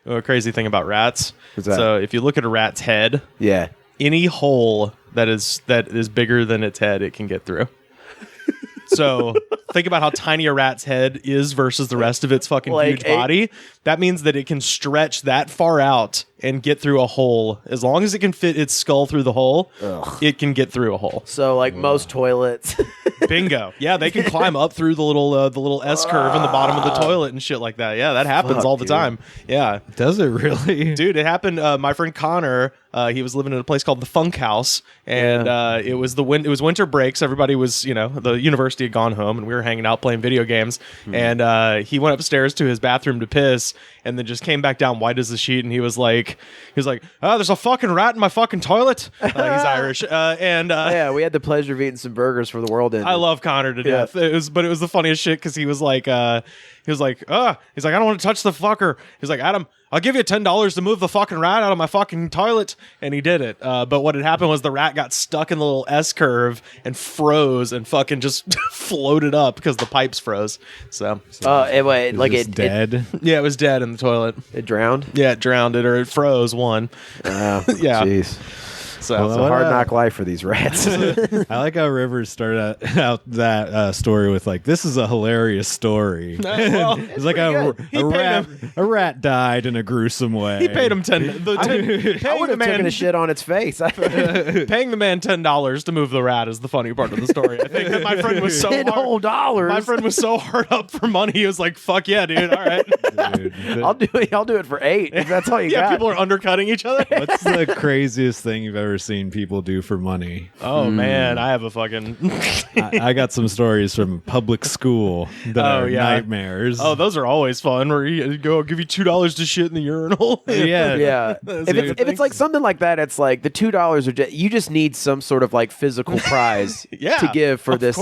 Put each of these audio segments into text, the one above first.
a crazy thing about rats. What's that? So if you look at a rat's head, Yeah. any hole that is bigger than its head, it can get through. So think about how tiny a rat's head is versus the rest of its fucking huge body. That means that it can stretch that far out and get through a hole. As long as it can fit its skull through the hole, it can get through a hole. So like most toilets. Bingo. Yeah, they can climb up through the little S curve in the bottom of the toilet and shit like that. Yeah, that happens all the time. Yeah. Does it really? Dude, it happened. My friend Connor, he was living in a place called the Funk House, and it was winter breaks. Everybody was, the university had gone home, and we were hanging out playing video games. And he went upstairs to his bathroom to piss, and then just came back down white as a sheet. And he was like, "Oh, there's a fucking rat in my fucking toilet." He's Irish, Yeah, we had the pleasure of eating some burgers for the world ended. I love Connor to death. It was the funniest shit because he was like, I don't want to touch the fucker. He's like, Adam, I'll give you $10 to move the fucking rat out of my fucking toilet. And he did it. But what had happened was the rat got stuck in the little S curve and froze and fucking just floated up because the pipes froze. So, It's dead. Yeah, it was dead in the toilet. It drowned? Yeah, it drowned it, or it froze one. Yeah. Jeez. So it's a hard knock life for these rats. I like how Rivers started out that story with like, "This is a hilarious story." It's like a rat died in a gruesome way. He paid him I would have taken a shit on its face. Paying the man $10 to move the rat is the funny part of the story. I think that my friend was so $10. My friend was so hard up for money. He was like, "Fuck yeah, dude! All right, Dude, I'll do it for $8 if that's all you got." Yeah, people are undercutting each other. What's the craziest thing you've ever seen people do for money? Oh man, I have a fucking. I got some stories from public school that are nightmares. Oh, those are always fun. Where you go, I'll give you $2 to shit in the urinal. Yeah. If it's like something like that, it's like the $2 are you just need some sort of like physical prize to give for this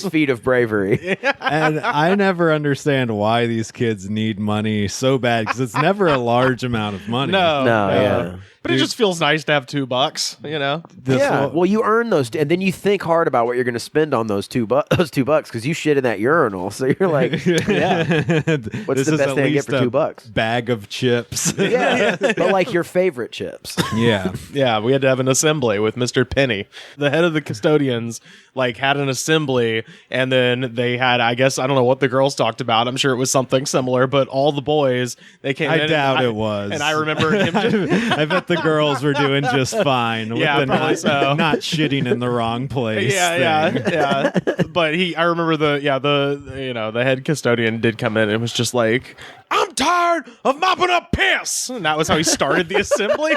feat of bravery. And I never understand why these kids need money so bad because it's never a large amount of money. No. But it just feels nice to have $2, Well, you earn those, and then you think hard about what you're going to spend on those $2 because you shit in that urinal. So you're like, what's the best thing I get for $2? Bag of chips. But like your favorite chips. Yeah, we had to have an assembly with Mr. Penny. The head of the custodians had an assembly, and then they had, I guess, I don't know what the girls talked about. I'm sure it was something similar, but all the boys, they came in. I doubt it was. And I remember him I bet the girls were doing just fine with the not shitting in the wrong place. Yeah. But I remember the head custodian did come in and was just like, "I'm tired of mopping up piss." And that was how he started the assembly.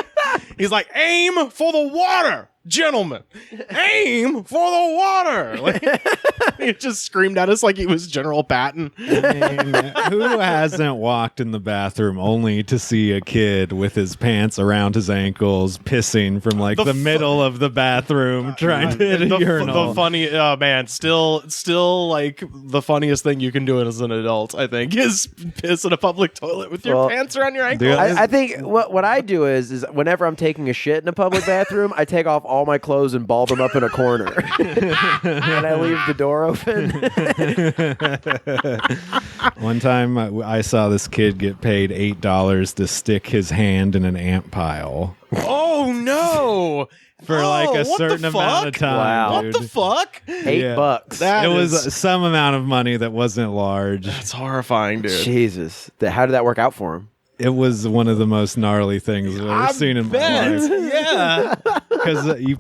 He's like, "Aim for the water, gentlemen. Aim for the water." He just screamed at us like he was General Patton. I mean, who hasn't walked in the bathroom only to see a kid with his pants around his ankles pissing from the middle of the bathroom trying to hit a urinal? The funny, still the funniest thing you can do as an adult, I think, is piss in a public toilet with your pants around your ankles. I think what I do is whenever I'm taking a shit in a public bathroom, I take off all my clothes and ball them up in a corner. And I leave the door open. One time I saw this kid get paid $8 to stick his hand in an ant pile. Oh no! For a certain amount of time. Wow. Dude. What the fuck? $8. It was some amount of money that wasn't large. That's horrifying, dude. Jesus. How did that work out for him? It was one of the most gnarly things I've ever seen in my life. Yeah. Because you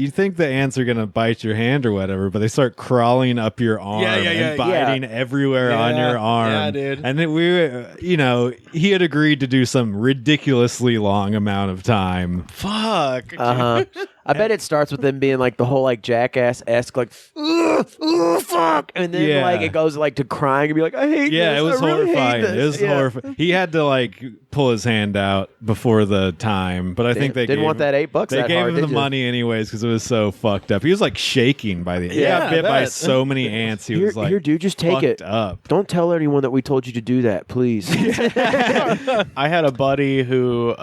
think the ants are going to bite your hand or whatever, but they start crawling up your arm and biting everywhere on your arm. Yeah, dude. And then he had agreed to do some ridiculously long amount of time. Fuck. I bet it starts with them being the whole Jackass-esque fuck, and then it goes to crying and be like, I hate this. Yeah, it was horrifying. It was horrifying. He had to pull his hand out before the time, but I think they didn't want that $8. They gave him the money anyways because it was so fucked up. He was shaking by the end. He got bit by so many ants. He was here, dude, just take it. Up. Don't tell anyone that we told you to do that, please. I had a buddy who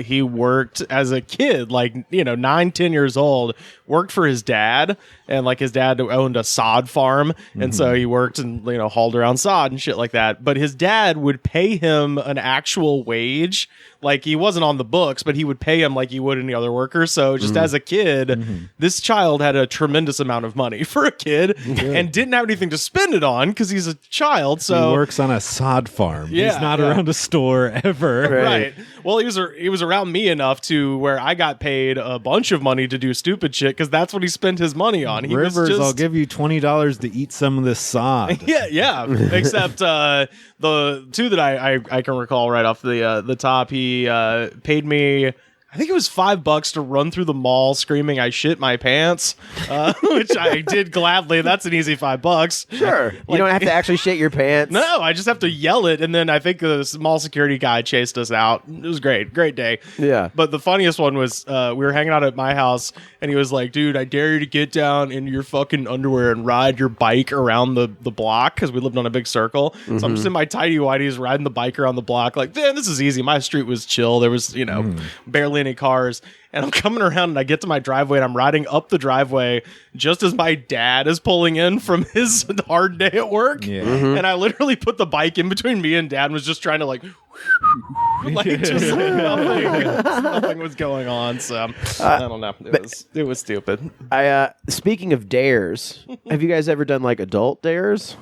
he worked as a kid, 9, 10 years old, worked for his dad, and like his dad owned a sod farm, and so he worked and hauled around sod and shit like that. But his dad would pay him an actual wage. Like, he wasn't on the books, but he would pay him like you would any other worker. So just as a kid, this child had a tremendous amount of money for a kid and didn't have anything to spend it on because he's a child. So he works on a sod farm. He's not around a store ever. Right. Well, he was around me enough to where I got paid a bunch of money to do stupid shit because that's what he spent his money on. Rivers, I'll give you $20 to eat some of this sod. yeah. Except the two that I can recall right off the top, he paid me, I think it was $5 to run through the mall screaming "I shit my pants," which I did gladly. That's an easy $5. Sure, you don't have to actually shit your pants. No, I just have to yell it, and then I think the mall security guy chased us out. It was great day. Yeah, but the funniest one was we were hanging out at my house, and he was like, "Dude, I dare you to get down in your fucking underwear and ride your bike around the block," because we lived on a big circle. So I'm just in my tidy whities riding the bike around the block. Like, man, this is easy. My street was chill. There was barely any cars, and I'm coming around and I get to my driveway and I'm riding up the driveway just as my dad is pulling in from his hard day at work. And I literally put the bike in between me and dad and was just trying to like just nothing was going on. So I don't know. It was stupid. Speaking of dares, have you guys ever done like adult dares?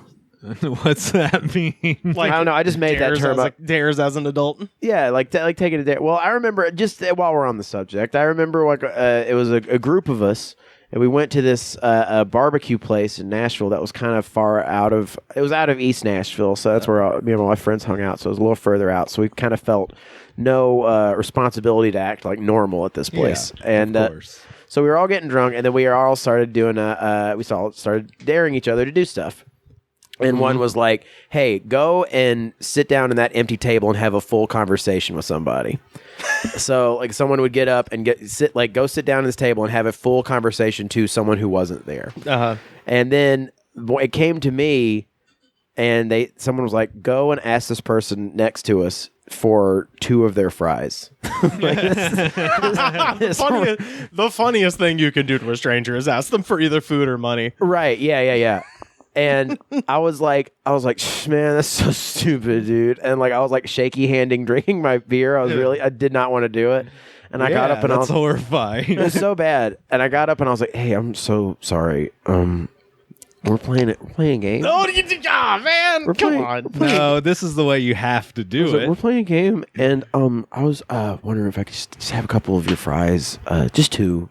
What's that mean? Like, I don't know. I just made that term up. Dares as an adult. Yeah, like taking a dare. Well, I remember just while we're on the subject, I remember like it was a group of us, and we went to this barbecue place in Nashville that was kind of far out of. It was out of East Nashville, so that's where me and my friends hung out. So it was a little further out. So we kind of felt no responsibility to act like normal at this place, and of course. So we were all getting drunk, and then we all started doing started daring each other to do stuff. And one was like, hey, go and sit down in that empty table and have a full conversation with somebody. So like someone would get up and go sit down at this table and have a full conversation to someone who wasn't there. And then it came to me, and someone was like, go and ask this person next to us for 2 of their fries. The funniest thing you can do to a stranger is ask them for either food or money. Right. Yeah. And I was like, man, that's so stupid, dude. And like, I was like shaky handing drinking my beer. I did not want to do it. And I got up and I was horrifying. It was so bad. And I got up and I was like, hey, I'm so sorry. We're playing a game. Oh, man. Come on. No, this is the way you have to do it. We're playing a game. And I was wondering if I could just have a couple of your fries, just 2.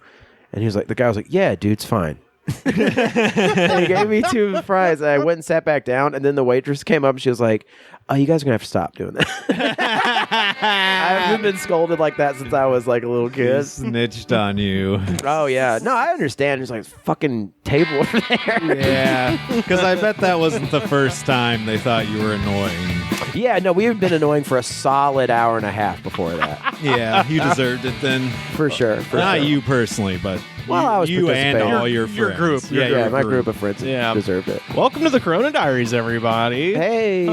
And he was like, the guy was like, yeah, dude, it's fine. And he gave me 2 fries, and I went and sat back down, and then the waitress came up and she was like, oh, you guys are gonna have to stop doing that. I haven't been scolded like that since I was like a little kid. He snitched on you. Oh yeah, no, I understand. There's like fucking table over there. Yeah, because I bet that wasn't the first time they thought you were annoying. Yeah, no, we have been annoying for a solid hour and a half before that. Yeah, you deserved it then. For sure. Not you personally, but I was you and all your friends. Your group. My group of friends deserved it. Welcome to the Corona Diaries, everybody. Hey.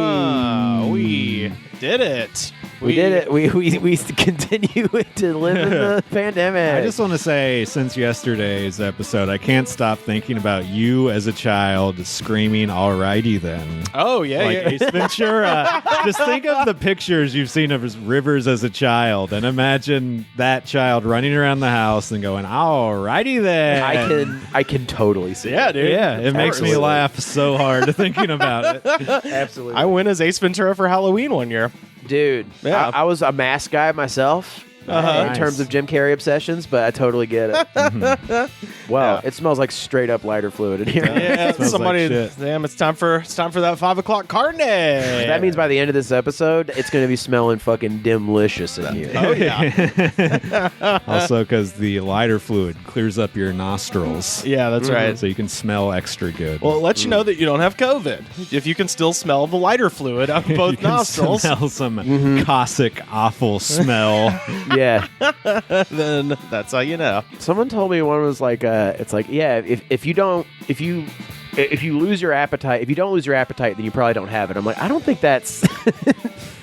We did it. We did it. We continue to live in the pandemic. I just want to say, since yesterday's episode, I can't stop thinking about you as a child screaming, "Alrighty then." Oh, yeah. Like Ace Ventura. Just think of the pictures you've seen of Rivers as a child and imagine that child running around the house and going, "Alrighty then." I can totally see it. Dude. Yeah, it makes me laugh so hard thinking about it. Absolutely. I went as Ace Ventura for Halloween one year. Dude, yeah. I was a mask guy myself in terms of Jim Carrey obsessions, but I totally get it. Well, it smells like straight up lighter fluid in here. Yeah, somebody, damn, it's time for that 5 o'clock carne. That means by the end of this episode, it's going to be smelling fucking dimlicious in here. Oh yeah. Also, because the lighter fluid clears up your nostrils. Yeah, that's right. So you can smell extra good. Well, it lets you know that you don't have COVID if you can still smell the lighter fluid out of both nostrils. Smell some Cossack awful smell. Yeah. Then that's how you know. Someone told me one was like, it's like, yeah, if you lose your appetite, if you don't lose your appetite, then you probably don't have it. I'm like, I don't think that's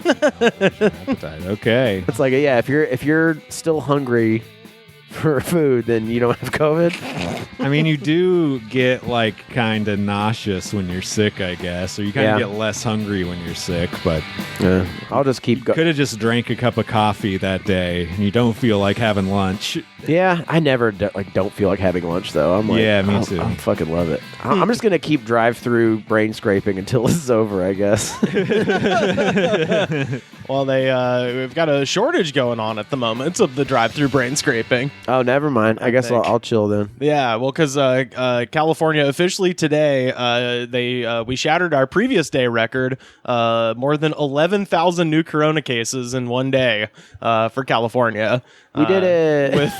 appetite. Okay. It's like, yeah, if you're still hungry, for food, then you don't have COVID. I mean, you do get like kind of nauseous when you're sick, I guess, or you kind of get less hungry when you're sick. But I'll just keep going. Could have just drank a cup of coffee that day, and you don't feel like having lunch. Yeah, I never don't feel like having lunch though. I'm like, yeah, me too. I fucking love it. I'm just gonna keep drive-through brain scraping until this is over, I guess. Well, we've got a shortage going on at the moment of the drive-through brain scraping. Oh, never mind. I guess I'll chill then. Yeah, well, because California officially today, we shattered our previous day record, more than 11,000 new corona cases in one day for California. We did it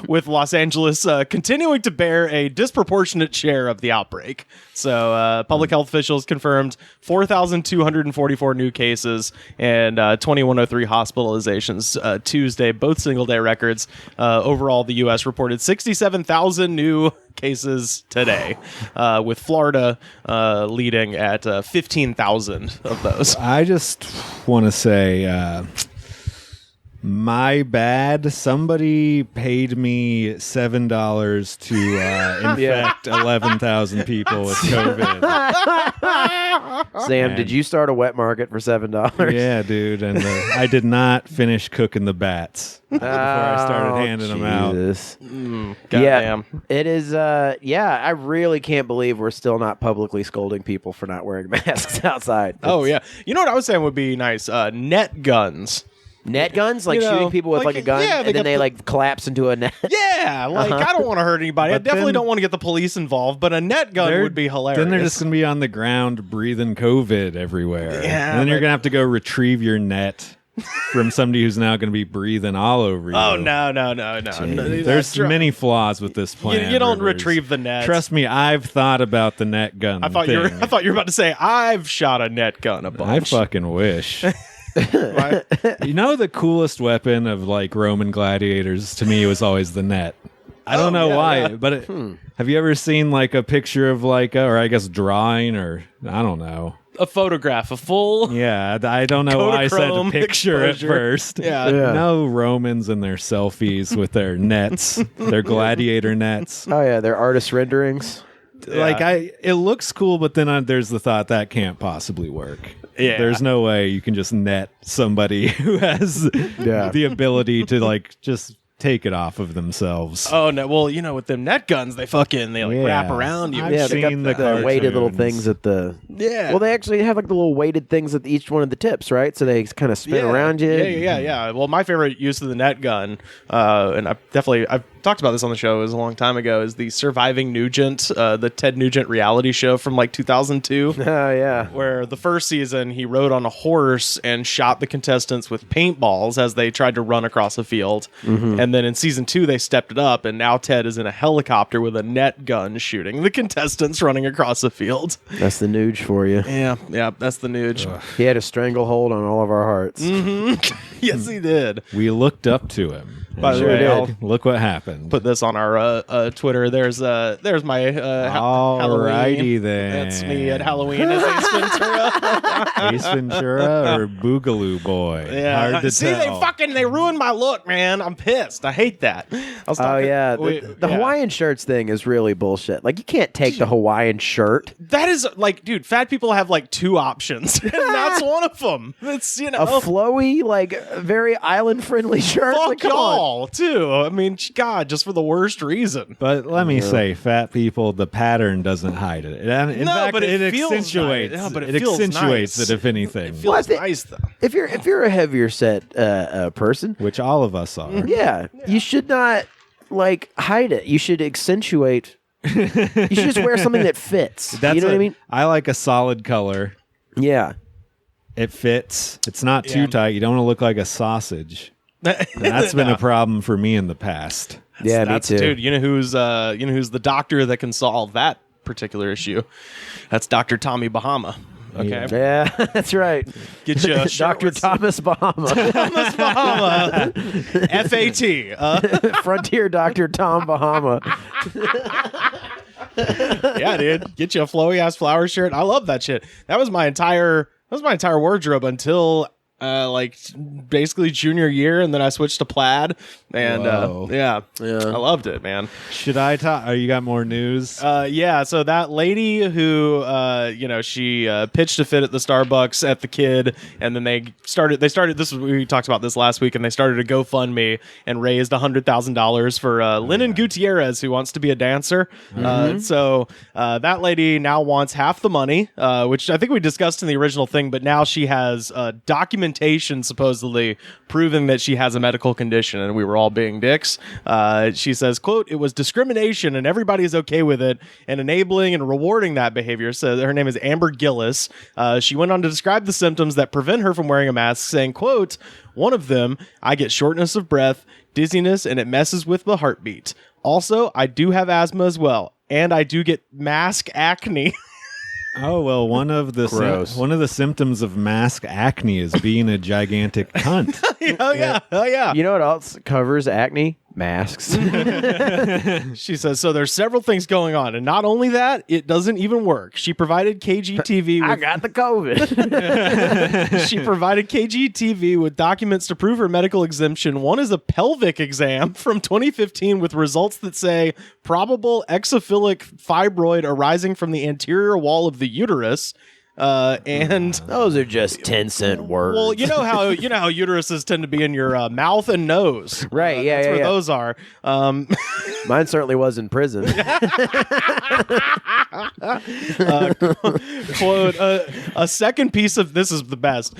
with Los Angeles continuing to bear a disproportionate share of the outbreak. So public health officials confirmed 4,244 new cases and 2,103 hospitalizations Tuesday, both single-day records. Overall, the U.S. reported 67,000 new cases today, with Florida leading at 15,000 of those. I just want to say... my bad. Somebody paid me $7 to infect 11,000 people with COVID. Sam, did you start a wet market for $7? Yeah, dude. And I did not finish cooking the bats before I started handing them out. Goddamn. It is. I really can't believe we're still not publicly scolding people for not wearing masks outside. Oh, yeah. You know what I was saying would be nice? Net guns. Net guns? Like shooting people with like a gun, and then they like collapse into a net? Yeah, like I don't want to hurt anybody. I definitely don't want to get the police involved, but a net gun would be hilarious. Then they're just going to be on the ground breathing COVID everywhere. Yeah, and then you're going to have to go retrieve your net from somebody who's now going to be breathing all over you. Oh, no. There's many flaws with this plan. You don't retrieve the net. Trust me, I've thought about the net gun I thought you were about to say, I've shot a net gun a bunch. I fucking wish. You know, the coolest weapon of like Roman gladiators to me was always the net. I don't know why, but have you ever seen like a picture of like or I guess drawing or I don't know. A photograph, a full... Yeah, I don't know why I said a picture exposure. at first. Yeah. No Romans and their selfies with their nets, their gladiator nets. Oh yeah, they're artist renderings. Like it looks cool, but then there's the thought that can't possibly work. Yeah. There's no way you can just net somebody who has the ability to like just take it off of themselves. Oh no! Well, you know, with them net guns, they wrap around you. I've they got seen the weighted little things at the. Yeah. Well, they actually have like the little weighted things at each one of the tips, right? So they kind of spin around you. Yeah. Well, my favorite use of the net gun, and I've talked about this on the show, is a long time ago, is the Surviving Nugent, the Ted Nugent reality show from like 2002. Oh yeah. Where the first season he rode on a horse and shot the contestants with paintballs as they tried to run across a field. Mm-hmm. And then in season 2 they stepped it up, and now Ted is in a helicopter with a net gun shooting the contestants running across the field. That's the Nuge for you. Yeah, that's the Nuge. He had a stranglehold on all of our hearts. Mm-hmm. Yes, he did. We looked up to him. By the way, look what happened. Put this on our Twitter. There's my Alrighty Halloween. then. That's me at Halloween as Ace Ventura. Ace Ventura or Boogaloo Boy? Yeah. Hard to See, tell. they ruined my look, man. I'm pissed. I hate that. The Hawaiian shirts thing is really bullshit. Like, you can't take the Hawaiian shirt. That is like, dude, fat people have like 2 options, and that's one of them. It's, a flowy, like very island friendly shirt. Fuck like, come y'all on. too. I mean, God, just for the worst reason. But let me say, fat people, the pattern doesn't hide it. In fact, but it feels accentuates. nice. No, but it it feels accentuates nice. it, if anything. It feels nice though. If you're a heavier set person, Which all of us are. yeah, you should not like hide it. You should accentuate. You should just wear something that fits. You know what I mean? I like a solid color. Yeah. It fits. It's not too Yeah. tight. You don't want to look like a sausage. And that's been a problem for me in the past. Yeah, me too. Dude, you know who's the doctor that can solve that particular issue? That's Dr. Tommy Bahama. Okay. Yeah, that's right. Get you a Dr. Thomas Bahama. Thomas Bahama. FAT. Frontier Dr. Tom Bahama. Yeah, dude. Get you a flowy ass flower shirt. I love that shit. That was my entire wardrobe until like basically junior year, and then I switched to plaid, and yeah, I loved it, man. Should I talk? You got more news? Yeah, so that lady who, she pitched a fit at the Starbucks at the kid, and then they started, this was, we talked about this last week, and they started a GoFundMe and raised $100,000 for Lennon Gutierrez, who wants to be a dancer. So that lady now wants half the money, which I think we discussed in the original thing, but now she has documentation supposedly proving that she has a medical condition, and we were all being dicks. She says, quote, "It was discrimination and everybody's okay with it, and enabling and rewarding that behavior." So her name is Amber Gillis. She went on to describe the symptoms that prevent her from wearing a mask, saying, quote, "One of them, I get shortness of breath, dizziness, and it messes with the heartbeat. Also, I do have asthma as well, and I do get mask acne." Oh, well, one of the symptoms of mask acne is being a gigantic cunt. Oh yeah. You know what else covers acne? Masks. She says, so there's several things going on, and not only that, it doesn't even work. She provided KGTV with... I got the COVID. She provided KGTV with documents to prove her medical exemption. One is a pelvic exam from 2015 with results that say probable exophilic fibroid arising from the anterior wall of the uterus. And those are just 10-cent words. well, you know how uteruses tend to be in your mouth and nose, right? That's where yeah. those are. Mine certainly was in prison. Quote, a second piece of this is the best.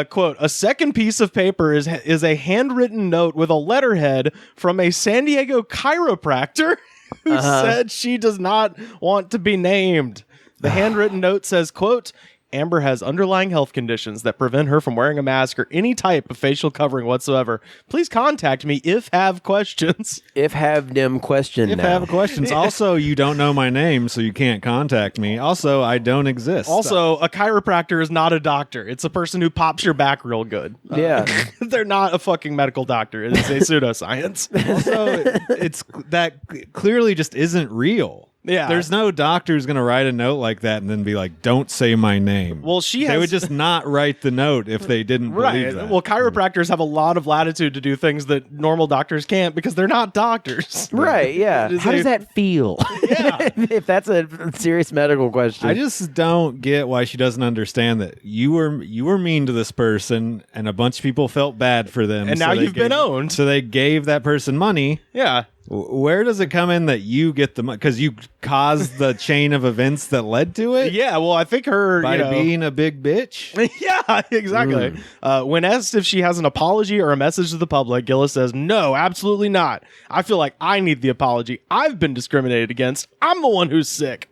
Quote, a second piece of paper is a handwritten note with a letterhead from a San Diego chiropractor who said she does not want to be named. The handwritten note says, quote, "Amber has underlying health conditions that prevent her from wearing a mask or any type of facial covering whatsoever. Please contact me if have questions." If have them question If now. have questions. Also, you don't know my name, so you can't contact me. Also, I don't exist. Also, a chiropractor is not a doctor. It's a person who pops your back real good. Yeah. They're not a fucking medical doctor. It is a pseudoscience. Also, it's that clearly just isn't real. Yeah. There's no doctor who's going to write a note like that and then be like, "Don't say my name." Well, They would just not write the note if they didn't believe that. Well, chiropractors have a lot of latitude to do things that normal doctors can't because they're not doctors. Right, yeah. How does that feel? Yeah. If that's a serious medical question. I just don't get why she doesn't understand that you were mean to this person and a bunch of people felt bad for them. And now you've been owned. So they gave that person money. Yeah. Where does it come in that you get the money? Because you caused the chain of events that led to it? Yeah, well, I think her... By being a big bitch? Yeah, exactly. When asked if she has an apology or a message to the public, Gillis says, "No, absolutely not. I feel like I need the apology. I've been discriminated against. I'm the one who's sick."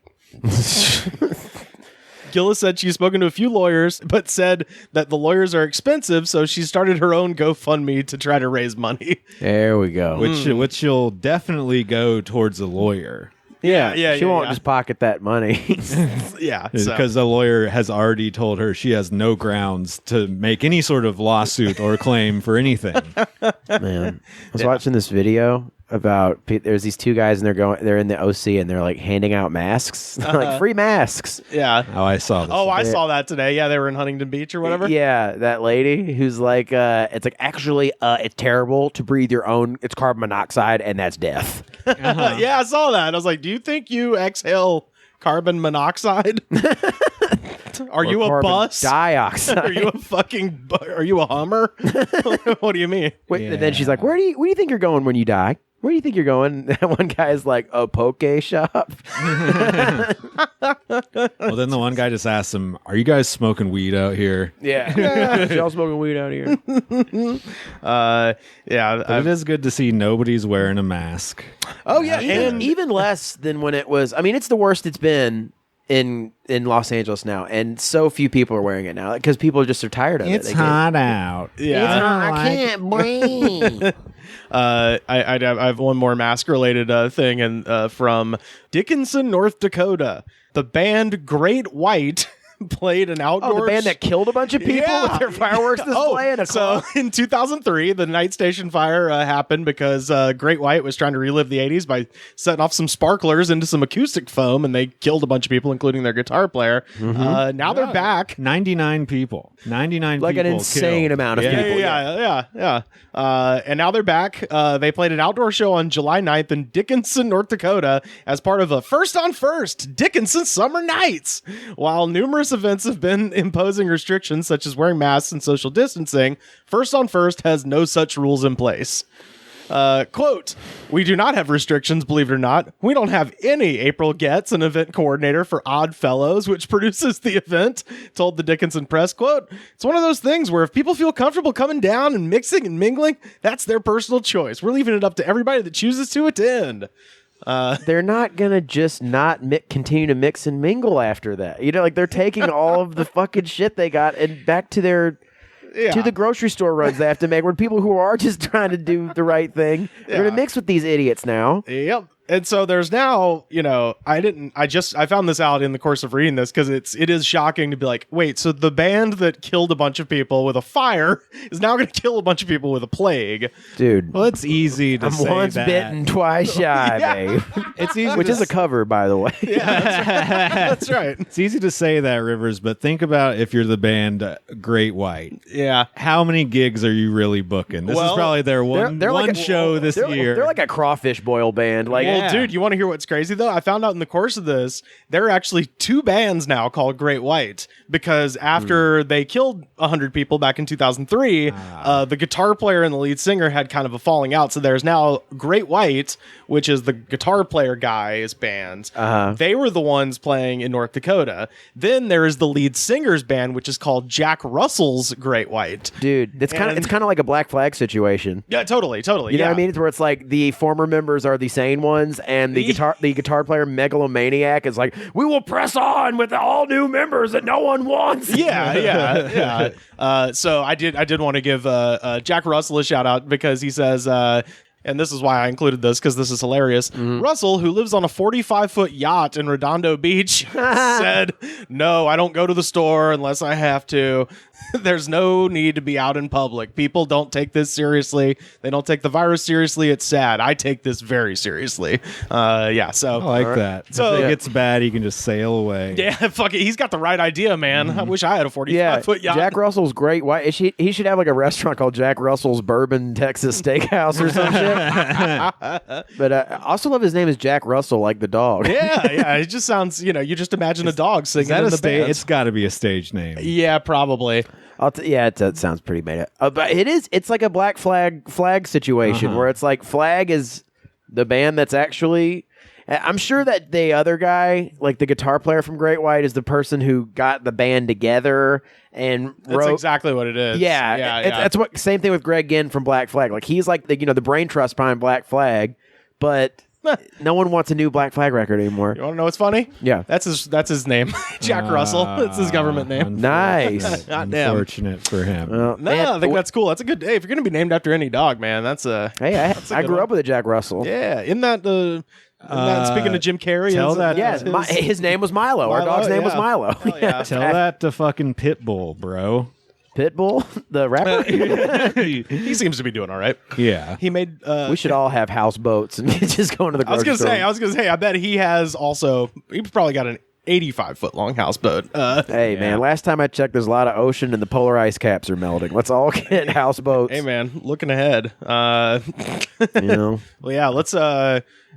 Gillis said she's spoken to a few lawyers, but said that the lawyers are expensive, so she started her own GoFundMe to try to raise money. There we go. Which will definitely go towards a lawyer. Yeah. She won't just pocket that money. Yeah. Because the lawyer has already told her she has no grounds to make any sort of lawsuit or claim for anything. Man, I was watching this video about there's these two guys and they're in the OC and they're like handing out masks. They're like free masks. Yeah. Oh, I saw this. Oh, I saw that today. Yeah, they were in Huntington Beach or whatever. Yeah, that lady who's like, it's like actually, it's terrible to breathe your own. It's carbon monoxide, and that's death. Yeah, I saw that. I was like, do you think you exhale carbon monoxide? Are you a bus? Dioxide. Are you a fucking? Are you a Hummer? What do you mean? Wait, and then she's like, where do you think you're going when you die? Where do you think you're going? That one guy is like, a poke shop. Well, then the one guy just asked him, "Are you guys smoking weed out here?" Yeah. Y'all smoking weed out here. Yeah. But it is good to see nobody's wearing a mask. Oh yeah, And even less than when it was. I mean, it's the worst it's been in Los Angeles now, and so few people are wearing it now because people just are tired of it. It's hot out. Yeah. I can't breathe. I have one more mask related thing, and from Dickinson, North Dakota, the band Great White played an outdoor. Oh, the band that killed a bunch of people with their fireworks display in a so club? in 2003, the night station fire happened because Great White was trying to relive the 80s by setting off some sparklers into some acoustic foam, and they killed a bunch of people, including their guitar player. Now they're back. 99 people. 99 Like people an insane killed. amount of people. Yeah. And now they're back. They played an outdoor show on July 9th in Dickinson, North Dakota, as part of a First on First Dickinson Summer Nights. While numerous events have been imposing restrictions such as wearing masks and social distancing, First on First has no such rules in place. Quote, "We do not have restrictions, believe it or not. We don't have any." April Getz, an event coordinator for Odd Fellows, which produces the event, told the Dickinson Press, quote, "It's one of those things where if people feel comfortable coming down and mixing and mingling, that's their personal choice. We're leaving it up to everybody that chooses to attend." They're not gonna just not continue to mix and mingle after that. You know, like they're taking all of the fucking shit they got and back to their to the grocery store runs they have to make, where people who are just trying to do the right thing, they're gonna mix with these idiots now. Yep. And so there's now, I found this out in the course of reading this because it is shocking to be like, wait, so the band that killed a bunch of people with a fire is now going to kill a bunch of people with a plague. Dude, Well, it's easy to I'm say once that. bitten, twice shy, babe. It's easy Which to is a cover, by the way. That's right. It's easy to say that, Rivers, but think about if you're the band Great White. Yeah. How many gigs are you really booking? This is Well, probably their one like a- show this year. They're like a crawfish boil band. Like, Well, dude, you want to hear what's crazy, though? I found out in the course of this, there are actually two bands now called Great White because after they killed 100 people back in 2003, the guitar player and the lead singer had kind of a falling out. So there's now Great White, which is the guitar player guy's band. They were the ones playing in North Dakota. Then there is the lead singer's band, which is called Jack Russell's Great White. dude, it's kind of like a Black Flag situation. Yeah, totally. You know what I mean? It's where it's like the former members are the sane ones, and the guitar player megalomaniac is like, we will press on with all new members that no one wants. Yeah. So I did want to give Jack Russell a shout out because he says, and this is why I included this because this is hilarious. Russell, who lives on a 45-foot yacht in Redondo Beach, said, "No, I don't go to the store unless I have to. There's no need to be out in public. People don't take this seriously. They don't take the virus seriously. It's sad. I take this very seriously." So I like that. So- if it gets bad, he can just sail away. yeah, fuck it. He's got the right idea, man. I wish I had a 45-foot yacht. Jack Russell's Great White. He should have like a restaurant called Jack Russell's Bourbon Texas Steakhouse or some shit. But I also love his name is Jack Russell, like the dog. Yeah. It just sounds, you just imagine a dog singing Is that in a the stage? band. It's got to be a stage name. Yeah, probably. It sounds pretty made up. But it's like a Black Flag situation where it's like Flag is the band that's actually. I'm sure that the other guy, like the guitar player from Great White, is the person who got the band together and That's wrote. exactly what it is. Yeah. That's what. Same thing with Greg Ginn from Black Flag. Like he's like the brain trust behind Black Flag, but no one wants a new Black Flag record anymore. You want to know what's funny? Yeah. That's his name. Jack Russell. That's his government name. Nice. Goddamn. Unfortunate for him. No, I think that's cool. That's a good day. If you're going to be named after any dog, man, that's a... Hey, I grew one. up with a Jack Russell. Yeah. Isn't that speaking of Jim Carrey? tell isn't that- Yes, his name was Milo. Our Milo, dog's name was yeah. Milo. yeah. Tell that to fucking Pitbull, bro. Pitbull, the rapper. He seems to be doing all right. Yeah. He made... We should all have houseboats and just go into the I was grocery gonna store. say, I bet he has also... He probably got an 85-foot long houseboat. Hey, man, last time I checked, there's a lot of ocean and the polar ice caps are melting. Let's all get houseboats. Hey, man, looking ahead. You know? Well, yeah, let's...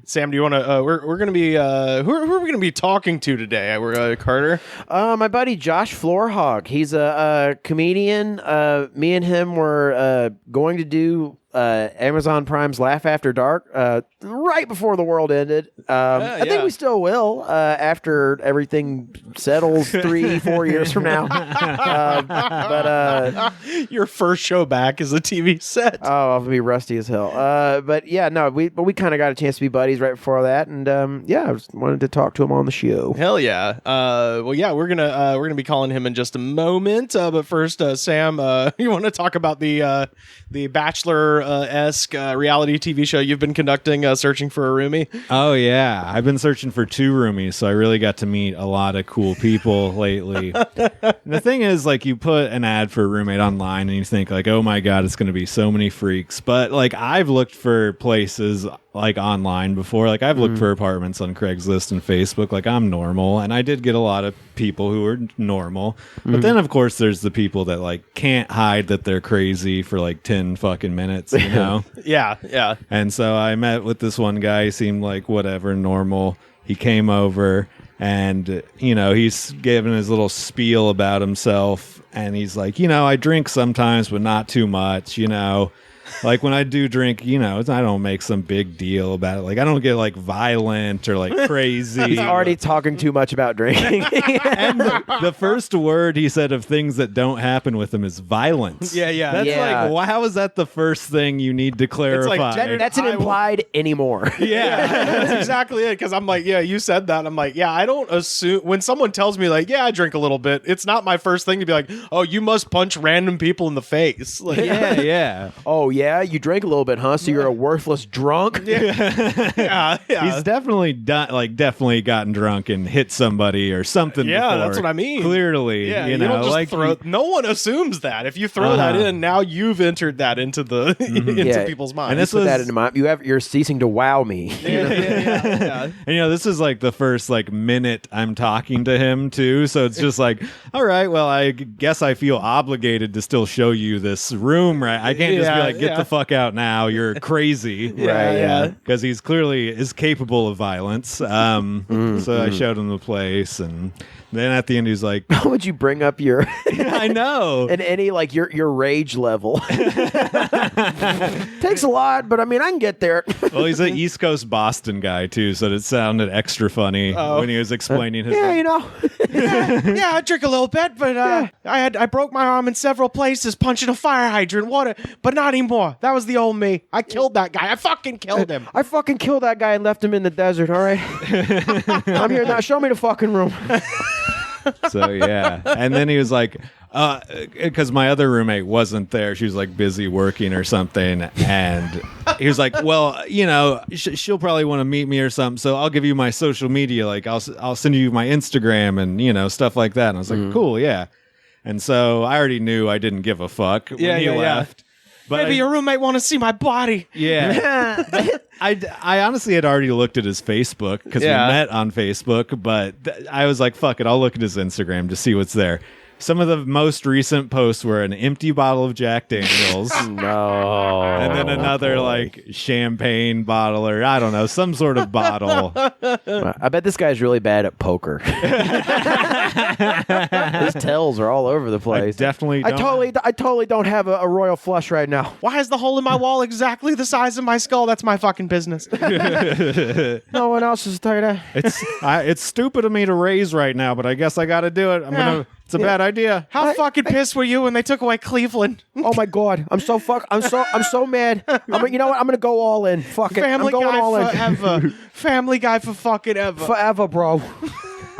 Sam, do you want to... we're going to be... who are we going to be talking to today? We're Carter? My buddy Josh Florhaug. He's a comedian. Me and him were going to do Amazon Prime's Laugh After Dark right before the world ended. I think yeah. we still will after everything settles 3-4 years from now. Your first show back is a TV set. Oh, I'll be rusty as hell. But yeah, no, we kind of got a chance to be buddies. buddies right before that, and I just wanted to talk to him on the show. Hell yeah. Well, yeah, we're gonna be calling him in just a moment. But first, Sam, you want to talk about the Bachelor esque reality TV show you've been conducting, searching for a roomie? Oh yeah, I've been searching for 2 roomies, so I really got to meet a lot of cool people lately. The thing is, like, you put an ad for a roommate online, and you think like, oh my god, it's going to be so many freaks. But like, I've looked for places like online before. Like, I've looked for apartments on Craigslist and Facebook. Like, I'm normal, and I did get a lot of people who are normal. But then, of course, there's the people that like can't hide that they're crazy for like 10 fucking minutes, you know? Yeah. And so I met with this one guy. He seemed like whatever, normal. He came over, and he's giving his little spiel about himself, and he's like, I drink sometimes, but not too much, Like, when I do drink, I don't make some big deal about it. Like, I don't get like violent or like crazy. He's already talking too much about drinking. And the first word he said of things that don't happen with him is violence. Yeah. That's like, well, how is that the first thing you need to clarify? That's an implied anymore. Yeah, that's exactly it. Because I'm like, yeah, you said that. I'm like, yeah, I don't assume when someone tells me like, yeah, I drink a little bit. It's not my first thing to be like, oh, you must punch random people in the face. Like, yeah. Oh yeah, you drank a little bit, huh? So you're a worthless drunk. Yeah. He's definitely definitely gotten drunk and hit somebody or something. Yeah, before. that's what I mean. Clearly, yeah, you don't just throw. No one assumes that. If you throw that in, now you've entered that into the into people's minds. And this put that into mind. You're ceasing to wow me. Yeah. And this is like the first like minute I'm talking to him too, so it's just like, all right, well, I guess I feel obligated to still show you this room, right? I can't just be like, get the fuck out now, you're crazy. Yeah. Because he's clearly is capable of violence. So I showed him the place, and then at the end he's like, how would you bring up your I know and any like your rage level? Takes a lot, but I mean I can get there. Well, he's an East Coast Boston guy too, so it sounded extra funny when he was explaining his yeah, I drink a little bit, but I broke my arm in several places punching a fire hydrant water, but not anymore. That was the old me. I killed that guy. I fucking killed him. I fucking killed that guy and left him in the desert, all right? I'm here now. Show me the fucking room. So yeah, and then he was like, because my other roommate wasn't there, she was like busy working or something, and he was like, well, she'll probably want to meet me or something, so I'll give you my social media, like I'll send you my Instagram and stuff like that. And I was like, cool, yeah. And so I already knew I didn't give a fuck when he left. But maybe your roommate want to see my body. Yeah. I honestly had already looked at his Facebook because we met on Facebook, but I was like, fuck it, I'll look at his Instagram to see what's there. Some of the most recent posts were an empty bottle of Jack Daniels. No. And then another like champagne bottle or I don't know, some sort of bottle. I bet this guy's really bad at poker. His tells are all over the place. I totally don't have a royal flush right now. Why is the hole in my wall exactly the size of my skull? That's my fucking business. No one else is telling that. It's stupid of me to raise right now, but I guess I got to do it. It's a bad idea. How fucking pissed were you when they took away Cleveland? Oh my god, I'm so mad. You know what? I'm gonna go all in. Fuck it. I'm going all in. Forever. Family Guy for fucking ever. Forever, bro.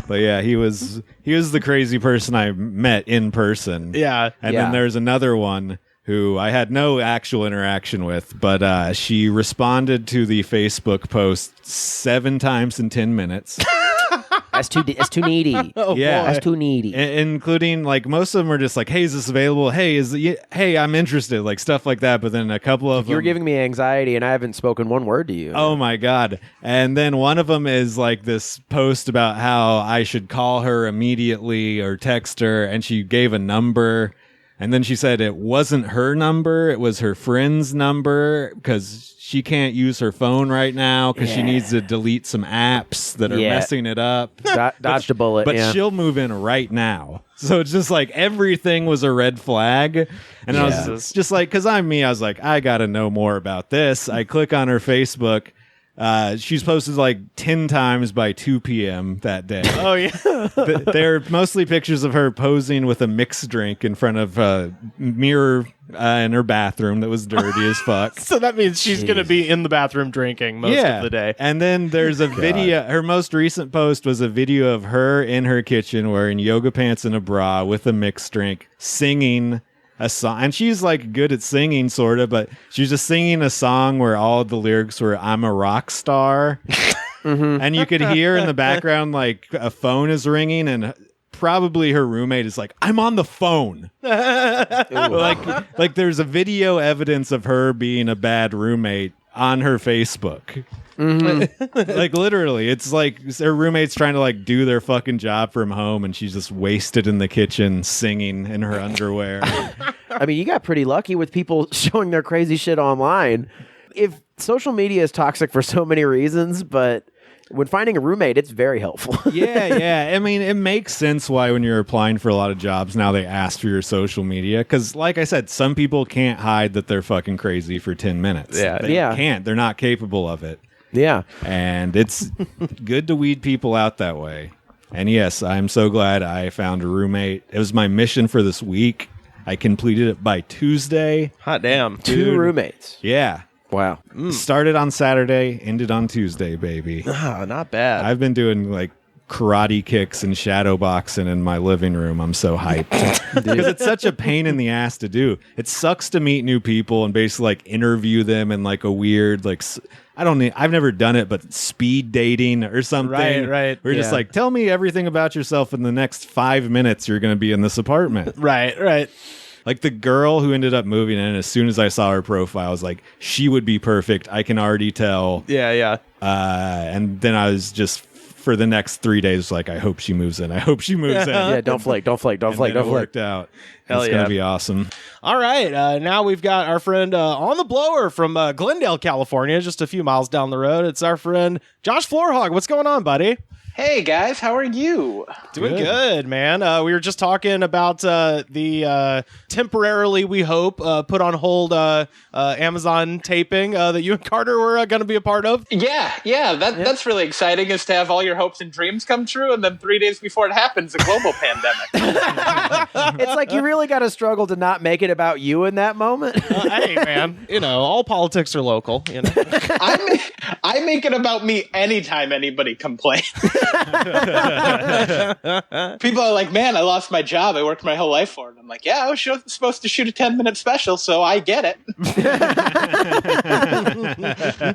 But yeah, he was the crazy person I met in person. Yeah. And then there's another one who I had no actual interaction with, but she responded to the Facebook post 7 times in 10 minutes. That's too needy. Oh, yeah, that's too needy. Including like most of them are just like, "Hey, is this available? Hey, I'm interested," like stuff like that. But then a couple of them, you're giving me anxiety, and I haven't spoken one word to you. Oh my god! And then one of them is like this post about how I should call her immediately or text her, and she gave a number. And then she said it wasn't her number, it was her friend's number because she can't use her phone right now because she needs to delete some apps that are messing it up. Dodged a bullet. But she'll move in right now. So it's just like everything was a red flag. And I was just like, because I'm me, I was like, I got to know more about this. I click on her Facebook. She's posted like 10 times by 2 p.m. that day. Oh, yeah. They're mostly pictures of her posing with a mixed drink in front of a mirror in her bathroom that was dirty as fuck. So that means she's going to be in the bathroom drinking most of the day. And then there's a video. Her most recent post was a video of her in her kitchen wearing yoga pants and a bra with a mixed drink, singing a song. And she's like good at singing, sort of, but she's just singing a song where all the lyrics were "I'm a rock star." And you could hear in the background like a phone is ringing, and probably her roommate is like, "I'm on the phone." like there's a video evidence of her being a bad roommate on her Facebook. Like literally, it's like her roommate's trying to like do their fucking job from home, and she's just wasted in the kitchen singing in her underwear. I mean, you got pretty lucky with people showing their crazy shit online. If social media is toxic for so many reasons, but when finding a roommate, it's very helpful. Yeah. I mean, it makes sense why when you're applying for a lot of jobs now they ask for your social media, because like I said, some people can't hide that they're fucking crazy for 10 minutes. They can't. They're not capable of it. Yeah. And it's good to weed people out that way. And yes, I'm so glad I found a roommate. It was my mission for this week. I completed it by Tuesday. Hot damn. Two roommates. Yeah. Wow. Started on Saturday, ended on Tuesday, baby. Oh, not bad. I've been doing like karate kicks and shadow boxing in my living room. I'm so hyped because it's such a pain in the ass to do. It sucks to meet new people and basically like interview them in like a weird like I've never done it, but speed dating or something. Right. We're just like, tell me everything about yourself in the next 5 minutes. You're going to be in this apartment. Right. Like the girl who ended up moving in, as soon as I saw her profile, I was like, she would be perfect. I can already tell. Yeah. And then I was just, for the next 3 days, like, I hope she moves in. Yeah, don't flake. It worked out. Hell it's yeah. going to be awesome. All right. Now we've got our friend on the blower from Glendale, California, just a few miles down the road. It's our friend Josh Florhaug. What's going on, buddy? Hey guys, how are you? Doing good, man. We were just talking about the temporarily, we hope, put on hold Amazon taping that you and Carter were going to be a part of. Yeah. That's really exciting, is to have all your hopes and dreams come true, and then 3 days before it happens, a global pandemic. It's like you really got to struggle to not make it about you in that moment. Hey, man, all politics are local. I make it about me anytime anybody complains. People are like, man, I lost my job. I worked my whole life for it. I'm like, yeah, I was supposed to shoot a 10-minute special, so I get it.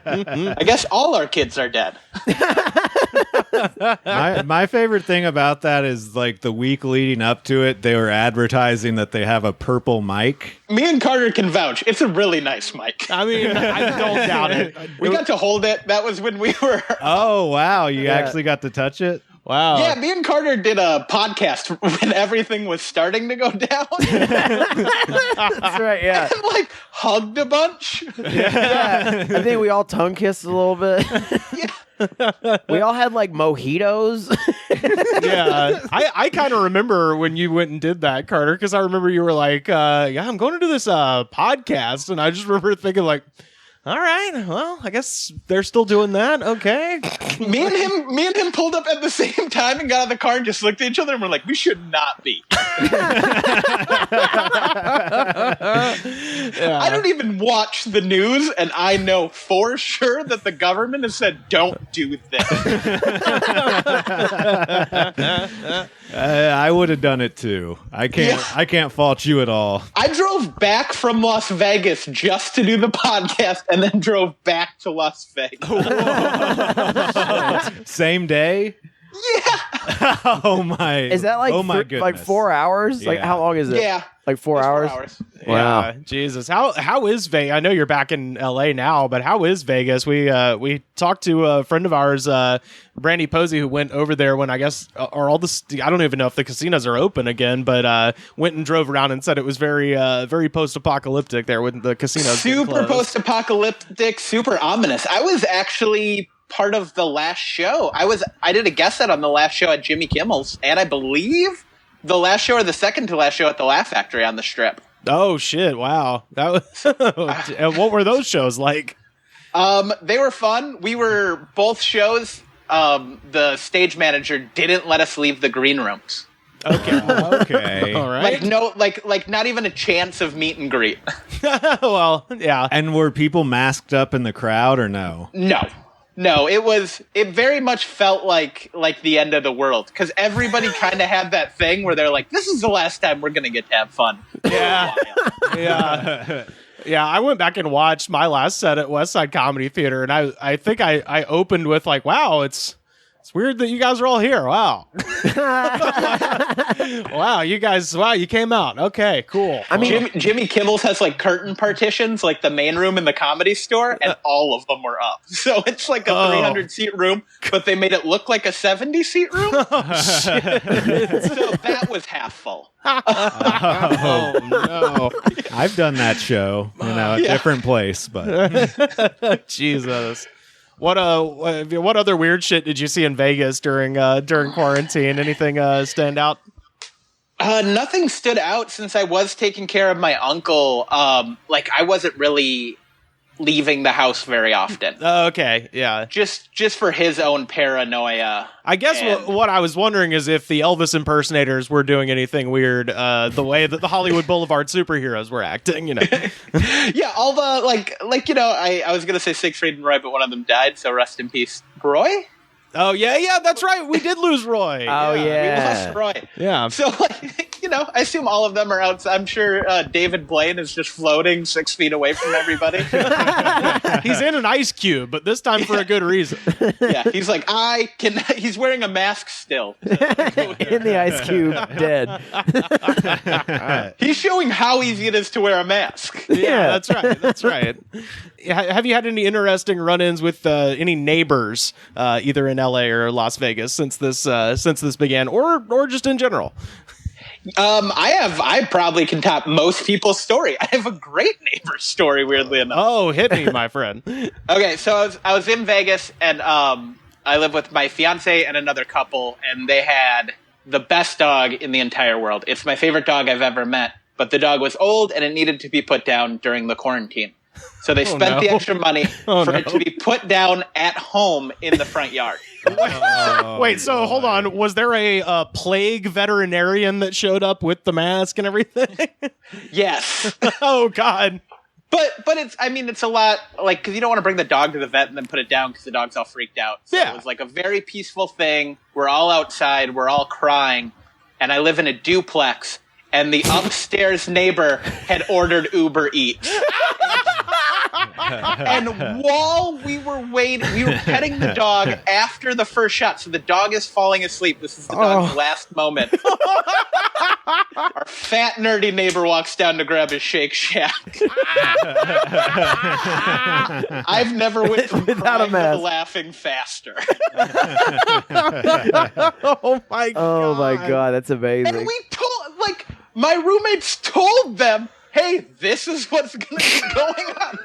I guess all our kids are dead. My favorite thing about that is like the week leading up to it, they were advertising that they have a purple mic. Me and Carter can vouch. It's a really nice mic. I mean, I don't doubt it. We got to hold it. That was when we were... Oh, wow. You actually got to touch it? Wow. Yeah, me and Carter did a podcast when everything was starting to go down. That's right, yeah. And like hugged a bunch. Yeah. I think we all tongue kissed a little bit. Yeah. We all had like mojitos. Yeah. I kind of remember when you went and did that, Carter, because I remember you were like, yeah, I'm going to do this podcast. And I just remember thinking like, all right, well, I guess they're still doing that. Okay. Me and him pulled up at the same time and got out of the car and just looked at each other and we're like, we should not be. Yeah. I don't even watch the news, and I know for sure that the government has said, don't do this. I would have done it too. I can't fault you at all. I drove back from Las Vegas just to do the podcast and then drove back to Las Vegas. Same day? Yeah. Oh my. Is that like, goodness. like 4 hours? Like Yeah. how long is it? Yeah. Like 4 hours? 4 hours. Wow. Yeah, Jesus. How is Vegas? I know you're back in LA now, but how is Vegas? We talked to a friend of ours, Brandy Posey, who went over there when I guess are all this. I don't even know if the casinos are open again, but went and drove around and said it was very very post-apocalyptic there with the casinos. Super post-apocalyptic, super ominous. I was actually part of the last show. I did a guest set on the last show at Jimmy Kimmel's, and I believe the last show or the second to last show at the Laugh Factory on the Strip. Oh shit! Wow, that was. And what were those shows like? They were fun. We were both shows. The stage manager didn't let us leave the green rooms. Okay. All right. Like not even a chance of meet and greet. Well, yeah. And were people masked up in the crowd or no? No, it very much felt like the end of the world, because everybody kind of had that thing where they're like, this is the last time we're going to get to have fun. Yeah. Yeah. Yeah, I went back and watched my last set at West Side Comedy Theater, and I think I opened with like, wow, it's weird that you guys are all here. Wow. Wow, you guys, you came out. Okay, cool. I mean, Jimmy Kimmel's has like curtain partitions, like the main room in the Comedy Store, and all of them were up. So it's like a 300-seat room, but they made it look like a 70-seat room. So that was half full. Oh no! I've done that show, a different place, but Jesus. What other weird shit did you see in Vegas during quarantine? Anything stand out? Nothing stood out since I was taking care of my uncle. Like I wasn't really leaving the house very often. Okay, yeah. Just for his own paranoia. I guess what I was wondering is if the Elvis impersonators were doing anything weird, the way that the Hollywood Boulevard superheroes were acting, Yeah, all the I was gonna say Siegfried and Roy, but one of them died, so rest in peace, Roy. Oh yeah, that's right. We did lose Roy. Oh yeah, we lost Roy. Yeah. So I assume all of them are out. I'm sure David Blaine is just floating 6 feet away from everybody. He's in an ice cube, but this time for a good reason. Yeah, he's like, he's wearing a mask still. in the ice cube, dead. He's showing how easy it is to wear a mask. Yeah, that's right. Have you had any interesting run-ins with any neighbors, either in LA or Las Vegas, since this began, or just in general? I probably can top most people's story. I have a great neighbor story, weirdly enough. Oh, hit me, my friend. Okay, so I was in Vegas, and I live with my fiance and another couple, and they had the best dog in the entire world. It's my favorite dog I've ever met, but the dog was old, and it needed to be put down during the quarantine. So they spent the extra money for it to be put down at home in the front yard. Wait, so hold on. Was there a plague veterinarian that showed up with the mask and everything? Yes. Oh, God. But it's a lot, like, because you don't want to bring the dog to the vet and then put it down because the dog's all freaked out. So It was like a very peaceful thing. We're all outside. We're all crying. And I live in a duplex. And the upstairs neighbor had ordered Uber Eats. And while we were waiting, we were petting the dog after the first shot. So the dog is falling asleep. This is the dog's last moment. Our fat, nerdy neighbor walks down to grab his Shake Shack. I've never went from crying to laughing faster. Oh, my God. Oh, my God. That's amazing. And we told, my roommates told them, hey, this is what's going to be going on.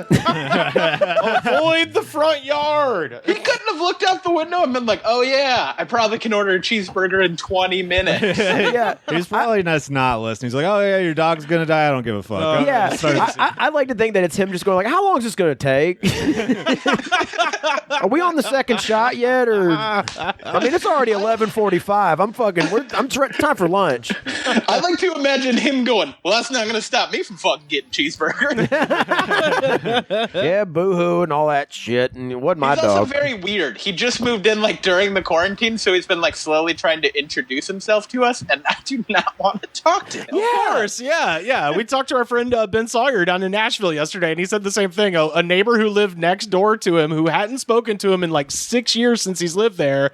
Avoid the front yard. He couldn't have looked out the window and been like, oh, yeah, I probably can order a cheeseburger in 20 minutes. Yeah. He's probably not listening. He's like, oh, yeah, your dog's going to die. I don't give a fuck. Yeah. I'd like to think that it's him just going like, how long is this going to take? Are we on the second shot yet? Or I mean, it's already 11:45. It's time for lunch. I like to imagine him going, well, that's not going to stop me from fucking getting cheeseburger. Yeah, boo-hoo and all that shit. And it wasn't my He's dog. also very weird. He just moved in during the quarantine, so he's been slowly trying to introduce himself to us, and I do not want to talk to him. Of course, yeah. We talked to our friend Ben Sawyer down in Nashville yesterday, and he said the same thing. A neighbor who lived next door to him, who hadn't spoken to him in 6 years since he's lived there,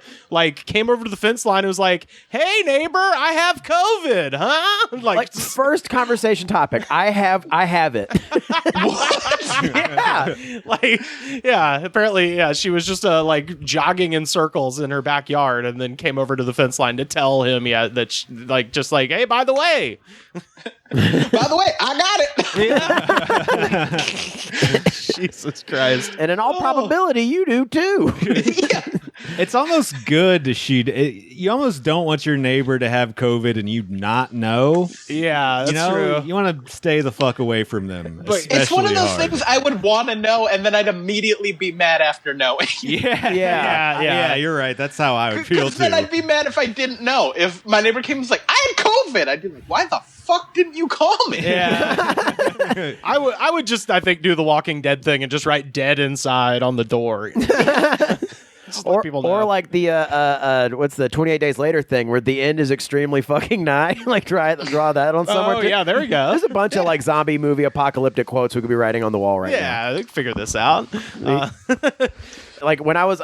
came over to the fence line and was like, "Hey, neighbor, I have COVID, huh?" First conversation topic. I have it. Yeah. Apparently, she was just jogging in circles in her backyard, and then came over to the fence line to tell him, that hey, by the way, I got it. Jesus Christ. And in all probability, you do too. Yeah. It's almost good to you almost don't want your neighbor to have COVID and you not know. Yeah, that's true. You want to stay the fuck away from them. But It's one of those hard. things I would want to know, and then I'd immediately be mad after knowing. Yeah, you're right. That's how I would feel Because too. then I'd be mad if I didn't know. If my neighbor came and was like, I had COVID, I'd be like, why the fuck didn't you call me? Yeah. I would just, I think, do the Walking Dead thing and just write "dead" inside on the door. Just let people know. Or like the what's the 28 days later thing where the end is extremely fucking nigh. Like draw that on somewhere. Oh yeah, there we go. There's a bunch of like zombie movie apocalyptic quotes we could be writing on the wall right now. Yeah, they can figure this out. Like when I was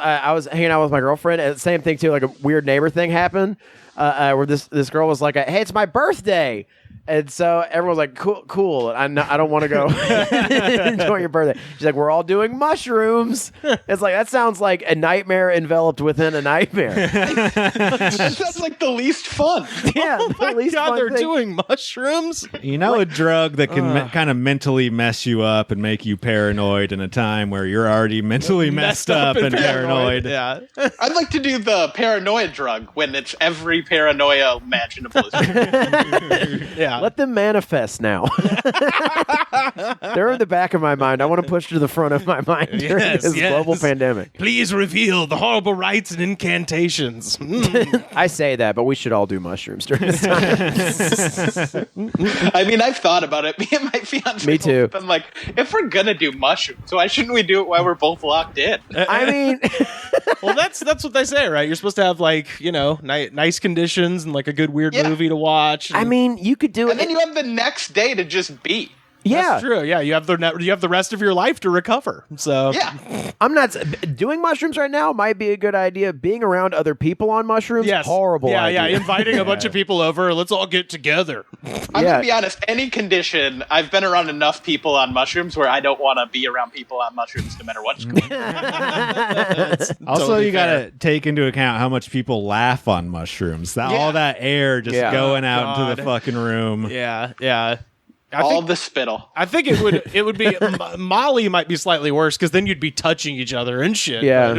hanging out with my girlfriend, and same thing too. Like a weird neighbor thing happened where this girl was like, "Hey, it's my birthday." And so everyone's like, cool. I don't want to go enjoy your birthday. She's like, we're all doing mushrooms. It's like, that sounds like a nightmare enveloped within a nightmare. That sounds like the least fun. Yeah, Oh my the least God, fun they're thing. doing mushrooms. You know, a drug that can kind of mentally mess you up and make you paranoid in a time where you're already mentally messed up and paranoid. Yeah. I'd like to do the paranoia drug when it's every paranoia imaginable. Yeah. Let them manifest now. They're in the back of my mind. I want to push to the front of my mind during Yes, this yes. global pandemic. Please reveal the horrible rites and incantations. I say that, but we should all do mushrooms during this time. I mean, I've thought about it. Me and my fiance Me too. have been like, if we're gonna do mushrooms, why shouldn't we do it while we're both locked in? I mean, Well, that's what they say, right? You're supposed to have like, nice conditions and like a good weird Yeah. movie to watch. I mean, you could do And it. then you have the next day to just be. Yeah, That's true. Yeah, you have the rest of your life to recover. So Yeah. I'm not doing mushrooms right now. Might be a good idea. Being around other people on mushrooms, yes, horrible. Yeah, idea. inviting a bunch of people over. Let's all get together. I'm Yeah. gonna be honest, any condition, I've been around enough people on mushrooms where I don't want to be around people on mushrooms no matter what's going on. Also, Totally you got to take into account how much people laugh on mushrooms. All that air just Yeah. going out into God. the fucking room. Yeah. All the spittle. I think it would be Molly might be slightly worse because then you'd be touching each other and shit. Yeah. I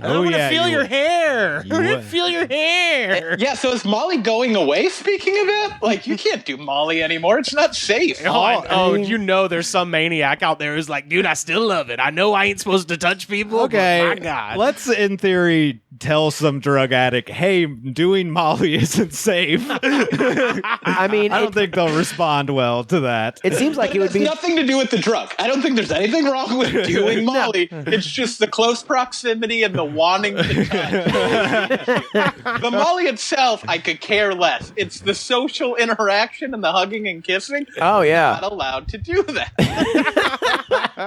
Oh, yeah. want to feel you your would. hair. You I want to would. feel your hair. Yeah, so is Molly going away, speaking of it? Like, you can't do Molly anymore. It's not safe. There's some maniac out there who's like, dude, I still love it. I know I ain't supposed to touch people. Okay, but my God. let's in theory tell some drug addict, hey, doing Molly isn't safe. I mean, I don't think they'll respond well to that. it seems like it would It's be. nothing to do with the drug. I don't think there's anything wrong with doing Molly. It's just the close proximity and the wanting to touch. The Molly itself, I could care less. It's the social interaction and the hugging and kissing. Oh yeah, Not allowed to do that.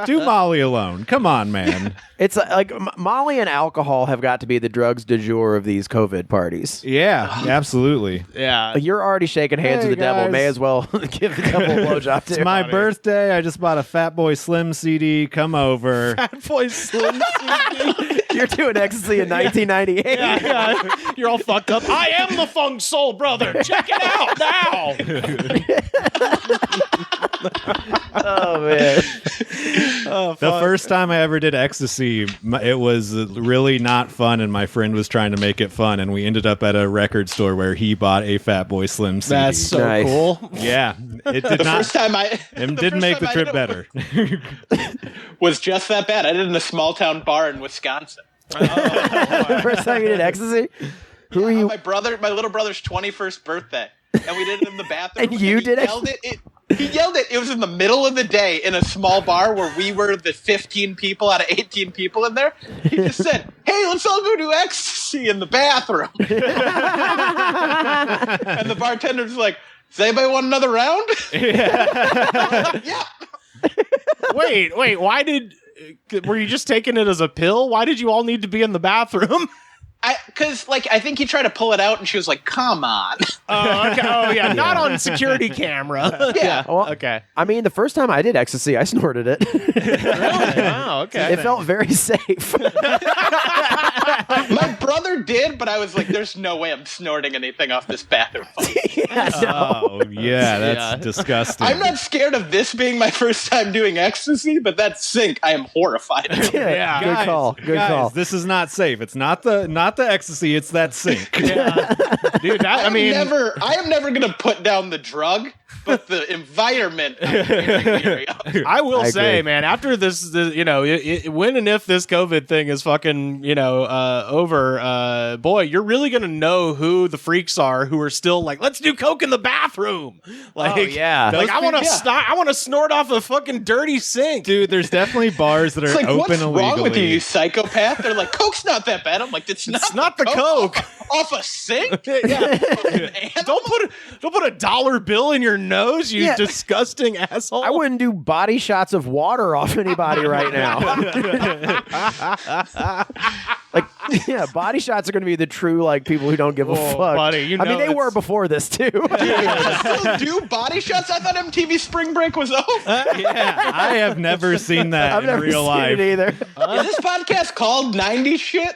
Do Molly alone. Come on, man. it's like Molly and alcohol have got to be the drugs du jour of these COVID parties. Yeah, absolutely. Yeah. Like, you're already shaking hands Hey, with the devil. guys. May as well give the devil a blowjob too. It's my birthday. I just bought a Fat Boy Slim CD. Come over. Fat Boy Slim CD. You're doing ecstasy in 1998. Yeah. You're all fucked up. I am the Funk Soul Brother. Check it out now. Oh man. The first time I ever did ecstasy, it was really not fun, and my friend was trying to make it fun, and we ended up at a record store where he bought a Fat Boy Slim CD. That's so Nice. cool. Yeah, it did not. First time I It the didn't first make the time I trip did it better. was just that bad. I did it in a small town bar in Wisconsin. The first time you did ecstasy? Who are you? My little brother's 21st birthday, and we did it in the bathroom. And you he did yelled it. He yelled it. It was in the middle of the day in a small bar where we were the 15 people out of 18 people in there. He just said, "Hey, let's all go do ecstasy in the bathroom." And the bartender's like, "Does anybody want another round?" Yeah. Wait. Why were you just taking it as a pill? Why did you all need to be in the bathroom? Because, I think he tried to pull it out, and she was like, "Come on." Oh, okay. Oh, yeah. Not on security camera. Yeah. Well, Okay. I mean, the first time I did ecstasy, I snorted it. Wow. Okay. It felt very safe. My brother did, but I was like, there's no way I'm snorting anything off this bathroom phone. Oh, yeah, that's disgusting. I'm not scared of this being my first time doing ecstasy, but that sink, I am horrified of. Yeah, good call. Good guys, call. this is not safe. It's not the ecstasy. It's that sink. Dude, I am never going to put down the drug, but the environment. I'm very leery of. I will I say, agree. man, after this, when and if this COVID thing is fucking, over, boy, you're really gonna know who the freaks are who are still like, let's do coke in the bathroom. Like, yeah. like I want to, people- I want to snort off a fucking dirty sink. Dude, there's definitely bars that are It's like, open what's illegally. wrong with you psychopath? They're like, coke's not that bad. I'm like, it's not the coke. Off a sink? Yeah. Don't put a dollar bill in your nose, you Yeah. disgusting asshole. I wouldn't do body shots of water off anybody right now. Like, yeah, body shots are going to be the true like people who don't give a fuck. buddy, you I mean, know they were it's- bus this too. Still do body shots? I thought MTV Spring Break was over. Yeah, I have never seen that I've in never real seen life. it either. Is this podcast called 90s shit?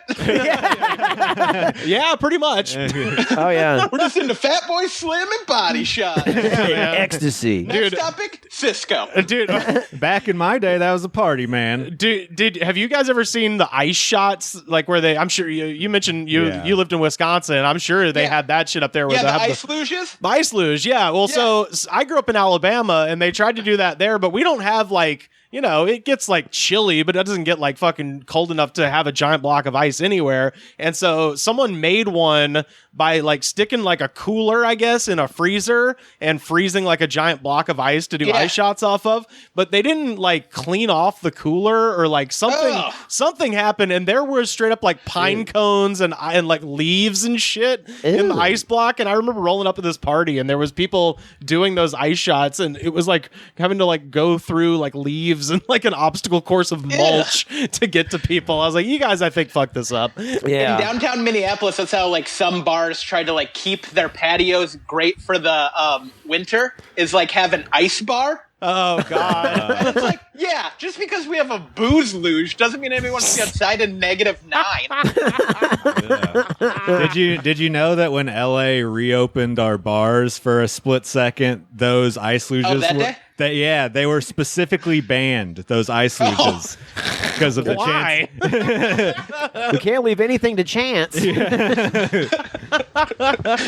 Yeah, pretty much. Oh yeah, We're just into Fat Boy Slim and body shot. ecstasy. Next topic, Cisco. Dude, Back in my day, that was a party, man. have you guys ever seen the ice shots? Like where they? I'm sure you mentioned you lived in Wisconsin. I'm sure they Yeah. had that shit up there. Where Yeah, they the have ice luges. the ice luge. Yeah. Well, so I grew up in Alabama, and they tried to do that there, but we don't have like. It gets like chilly, but it doesn't get like fucking cold enough to have a giant block of ice anywhere. And so someone made one by like sticking like a cooler, I guess, in a freezer and freezing like a giant block of ice to do ice shots off of. But they didn't like clean off the cooler or like something happened. And there was straight up like pine cones and like leaves and shit in the ice block. And I remember rolling up at this party and there was people doing those ice shots and it was like having to like go through like leaves and like an obstacle course of mulch to get to people. I was like, you guys, I think fucked this up. Yeah. In downtown Minneapolis, that's how like some bars try to like keep their patios great for the winter. Is like have an ice bar. Oh God. And it's like, yeah, just because we have a booze luge doesn't mean anyone can be outside in -9. Did you know that when LA reopened our bars for a split second, those ice luges that day? they were specifically banned, those ice luges, because of the Why? chance. We can't leave anything to chance.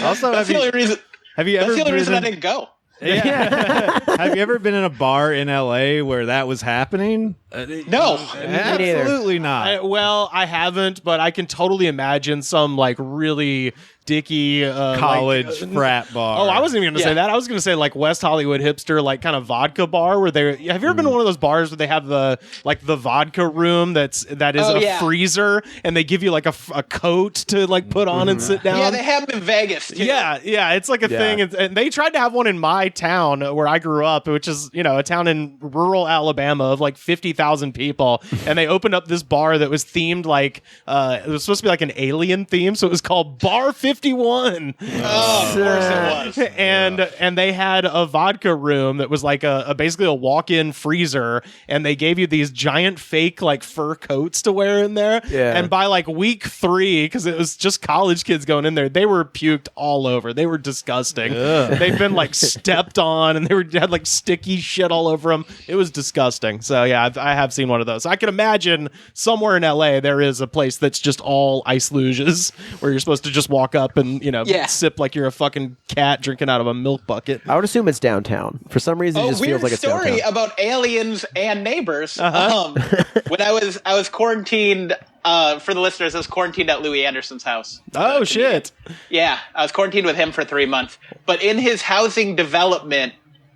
Also, That's the only reason. have you That's ever the only reason I been didn't go. have you ever been in a bar in LA where that was happening? No. neither. Absolutely not. Well, I haven't, but I can totally imagine some like really dicky College frat bar. Oh, I wasn't even going to say that. I was going to say like West Hollywood hipster, like kind of vodka bar where they. Have you ever been to one of those bars where they have the vodka room that is a freezer and they give you like a coat to like put on and sit down? Yeah, they have them in Vegas too. Yeah, it's like a thing, and they tried to have one in my town where I grew up, which is a town in rural Alabama of like 50,000 people, and they opened up this bar that was themed like it was supposed to be like an alien theme, so it was called Bar 51. Oh, of course it was. And they had a vodka room that was like basically a walk-in freezer, and they gave you these giant fake like fur coats to wear in there. Yeah. And by like week 3, because it was just college kids going in there, they were puked all over. They were disgusting. They've been like stepped on, and they had like sticky shit all over them. It was disgusting. So yeah, I have seen one of those. I can imagine somewhere in LA there is a place that's just all ice luges where you're supposed to just walk up and sip like you're a fucking cat drinking out of a milk bucket. I would assume it's downtown. For some reason, it just weird feels like it's story downtown. about aliens and neighbors. When I was quarantined, for the listeners, I was quarantined at Louis Anderson's house. Oh shit! Yeah, I was quarantined with him for 3 months. But in his housing development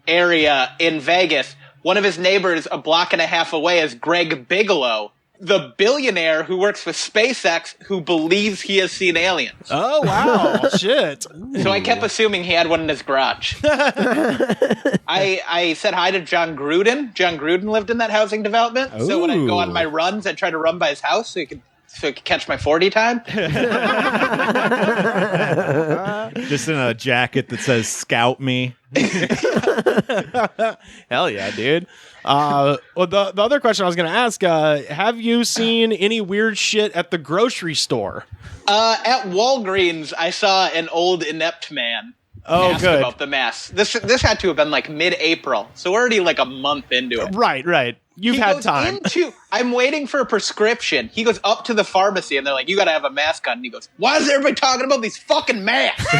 area in Vegas, one of his neighbors a block and a half away is Greg Bigelow, the billionaire who works with SpaceX, who believes he has seen aliens. Oh wow! Shit! So I kept assuming he had one in his garage. I said hi to John Gruden. John Gruden lived in that housing development. So when I go on my runs, I try to run by his house so he could catch my 40 time. Just in a jacket that says "Scout Me." Hell yeah, dude. Well, the other question I was going to ask, have you seen any weird shit at the grocery store? At Walgreens, I saw an old Inept Man. Oh, ask good. about the mask. This had to have been like mid-April, so we're already like a month into it. Right. You've He had goes time. I'm waiting for a prescription. He goes up to the pharmacy, and they're like, "You got to have a mask on." And he goes, "Why is everybody talking about these fucking masks?"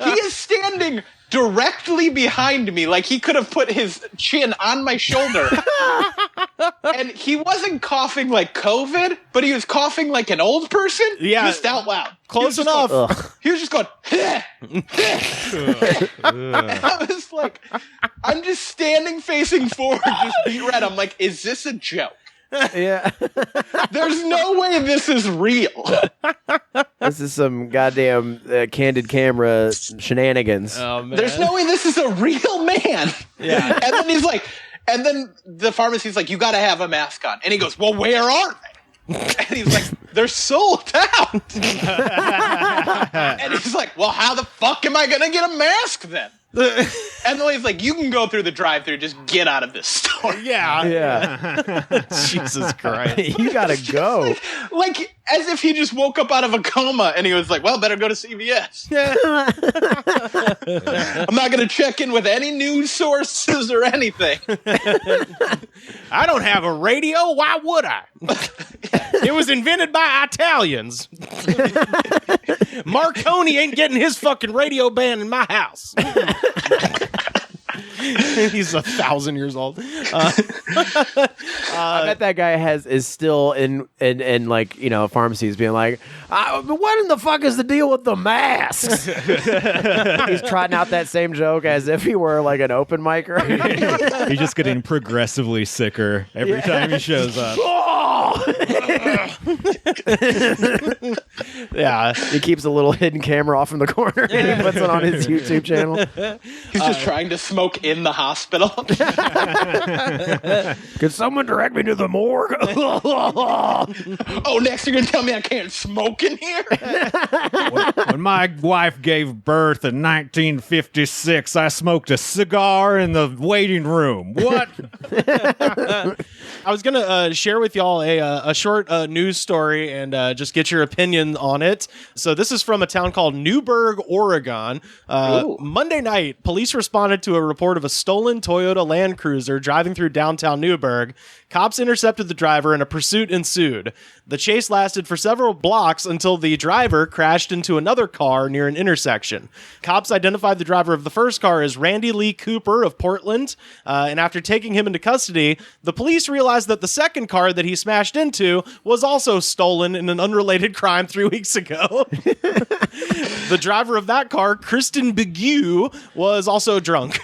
He is standing directly behind me, like he could have put his chin on my shoulder. And he wasn't coughing like COVID, but he was coughing like an old person. Yeah. Just out loud. Close enough. He was just going, and I was like, I'm just standing facing forward, just beat red. I'm like, is this a joke? Yeah. There's no way this is real. This is some goddamn candid camera shenanigans. Oh, man. There's no way this is a real man. Yeah. And then he's like, and then the pharmacy's like, you got to have a mask on. And he goes, well, where are they? And he's like, they're sold out. And he's like, well, how the fuck am I going to get a mask then? And then he's like, you can go through the drive-thru, just get out of this store. Yeah. Jesus Christ. You gotta go. Like, as if he just woke up out of a coma and he was like, well, better go to CVS. I'm not going to check in with any news sources or anything. I don't have a radio. Why would I? It was invented by Italians. Marconi ain't getting his fucking radio band in my house. He's 1,000 years old. I bet that guy is still in like, you know, pharmacies being like, what in the fuck is the deal with the masks? He's trotting out that same joke as if he were like an open micer. He's just getting progressively sicker every time he shows up. Yeah. He keeps a little hidden camera off in the corner and he puts it on his YouTube channel. He's just trying to smoke in the hospital. Could someone direct me to the morgue? Oh, next you're going to tell me I can't smoke in here? When my wife gave birth in 1956, I smoked a cigar in the waiting room. What? I was going to share with y'all a short news story and just get your opinion on it. So this is from a town called Newburgh, Oregon. Monday night, police responded to a report of a stolen Toyota Land Cruiser driving through downtown Newburgh. Cops intercepted the driver and a pursuit ensued. The chase lasted for several blocks until the driver crashed into another car near an intersection. Cops identified the driver of the first car as Randy Lee Cooper of Portland, and after taking him into custody, the police realized that the second car that he smashed into was also stolen in an unrelated crime 3 weeks ago. The driver of that car, Kristen Begue, was also drunk.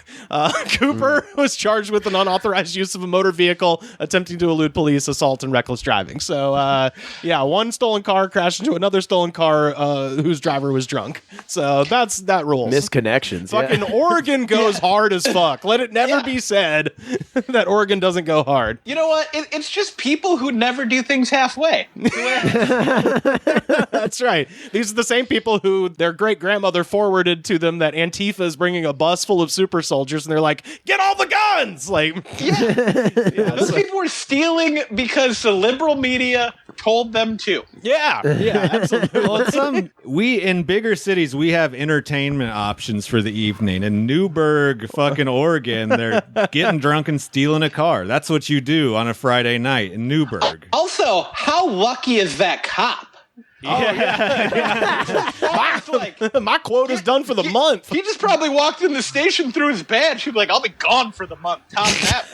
Cooper was charged with an unauthorized use of a motor vehicle, attempting to elude police, assault, and reckless driving. So, yeah, one stolen car crashed into another stolen car whose driver was drunk. So that rules. Misconnections. Fucking Oregon goes hard as fuck. Let it never be said that Oregon doesn't go hard. You know what? It's just people who never do things halfway. That's right. These are the same people who their great-grandmother forwarded to them that Antifa is bringing a bus full of super soldiers, and they're like, get all the guns! Like, Those people were stealing because the liberal media told them to. yeah, absolutely. Well, we in bigger cities, we have entertainment options for the evening. In Newburgh, fucking Oregon, they're getting drunk and stealing a car. That's what you do on a Friday night in Newburgh. Also, how lucky is that cop? My quota's done for the month. He just probably walked in the station, threw his badge. He'd be like, I'll be gone for the month. Tom that.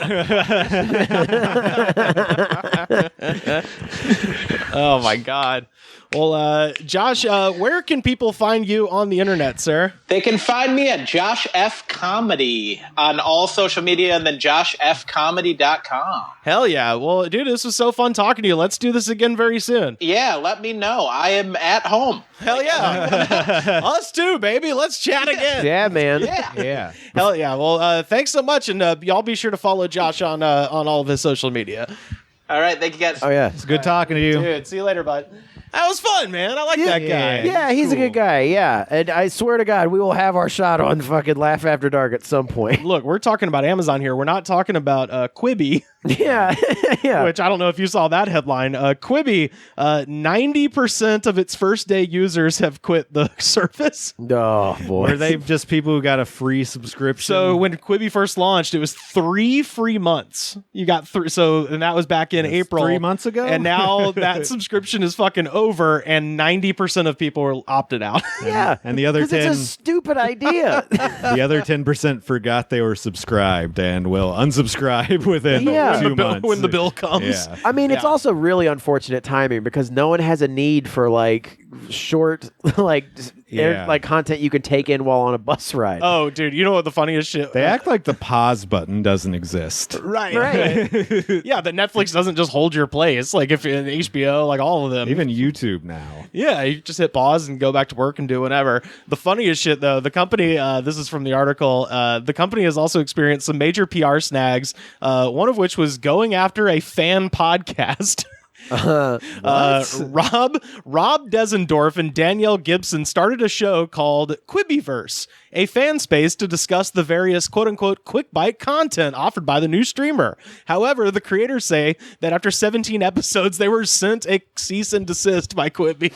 Oh, my God. Well, Josh, where can people find you on the internet, sir? They can find me at Josh F. Comedy on all social media and then joshfcomedy.com. Hell yeah. Well, dude, this was so fun talking to you. Let's do this again very soon. Yeah, let me know. I am at home. Hell yeah. Us too, baby. Let's chat again. Yeah, man. Yeah. Hell yeah. Well, thanks so much. And y'all be sure to follow Josh on all of his social media. All right, thank you guys. Oh, yeah. It's good talking to you. Dude, see you later, bud. That was fun, man. I like that guy. Yeah, he's a good guy. Yeah, and I swear to God, we will have our shot on fucking Laugh After Dark at some point. Look, we're talking about Amazon here. We're not talking about Quibi. Yeah, yeah. Which I don't know if you saw that headline. Quibi, 90% of its first day users have quit the service. Oh boy, Were they just people who got a free subscription? So when Quibi first launched, it was 3 free months. You got 3. So, and that was back in April. 3 months ago? And now that subscription is fucking over, and 90% of people are opted out. Yeah, and the other 10, it's a stupid idea. the other 10% forgot they were subscribed and will unsubscribe within 2 months when the bill comes. Yeah. I mean, it's also really unfortunate timing because no one has a need for like short, like like content you can take in while on a bus ride. Oh, dude, you know what the funniest shit? They act like the pause button doesn't exist. Right. Yeah, that Netflix doesn't just hold your place. Like if in HBO, like all of them. Even YouTube now. Yeah, you just hit pause and go back to work and do whatever. The funniest shit, though, the company, this is from the article, the company has also experienced some major PR snags, one of which was going after a fan podcast. Rob Desendorf and Danielle Gibson started a show called Quibiverse, a fan space to discuss the various quote-unquote quick bite content offered by the new streamer. However, the creators say that after 17 episodes, they were sent a cease and desist by Quibi.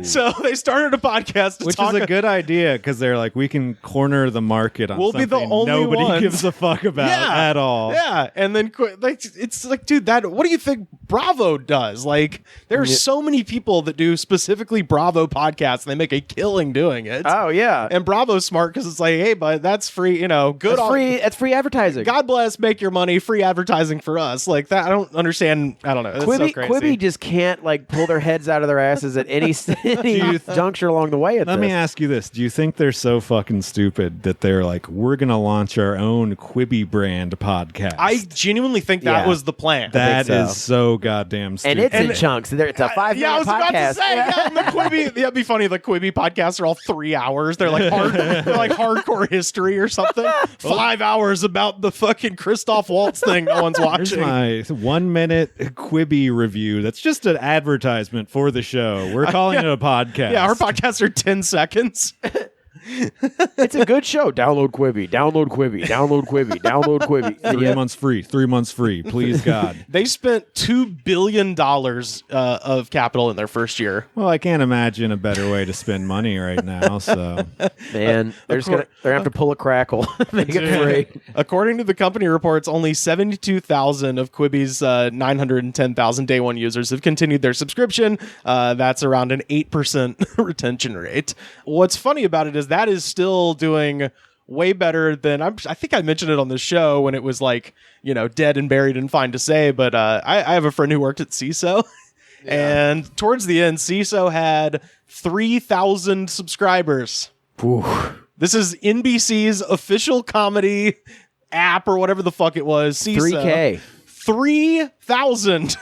So they started a podcast which is a good idea because they're like, we can corner the market on something be the only nobody ones. gives a fuck about at all. Yeah, and then like it's like, dude, what do you think Bravo does? Like, there are so many people that do specifically Bravo podcasts, and they make a killing doing it. Oh yeah, and Bravo's smart because it's like, hey, bud, that's free. You know, good. That's free. It's free advertising. God bless, make your money. Free advertising for us. Like that, I don't understand. I don't know. It's so crazy. Quibi just can't like pull their heads out of their asses at any juncture along the way. Let me ask you this: do you think they're so fucking stupid that they're like, we're gonna launch our own Quibi brand podcast? I genuinely think that was the plan. That is so goddamn stupid. And it's in chunks. It's a 5 minute I was podcast. about to say, and the Quibi, it'd be funny. The Quibi podcasts are all 3 hours. They're like they're like hardcore history or something. 5 hours about the fucking Christoph Waltz thing no one's watching. Here's my 1 minute Quibi review. That's just an advertisement for the show. We're calling it a podcast. Yeah, our podcasts are 10 seconds. It's a good show. Download Quibi. Download Quibi. Download Quibi. Download Quibi. 3 months free. 3 months free. Please, God. They spent $2 billion of capital in their first year. Well, I can't imagine a better way to spend money right now. So, man, they're gonna have to pull a crackle, make it free. According to the company reports, only 72,000 of Quibi's 910,000 day one users have continued their subscription. That's around an 8% retention rate. What's funny about it is that is still doing way better than I think I mentioned it on the show when it was like, you know, dead and buried and fine to say. But I have a friend who worked at CISO, and towards the end, CISO had 3,000 subscribers. Ooh. This is NBC's official comedy app or whatever the fuck it was. CISO. 3K. 3,000.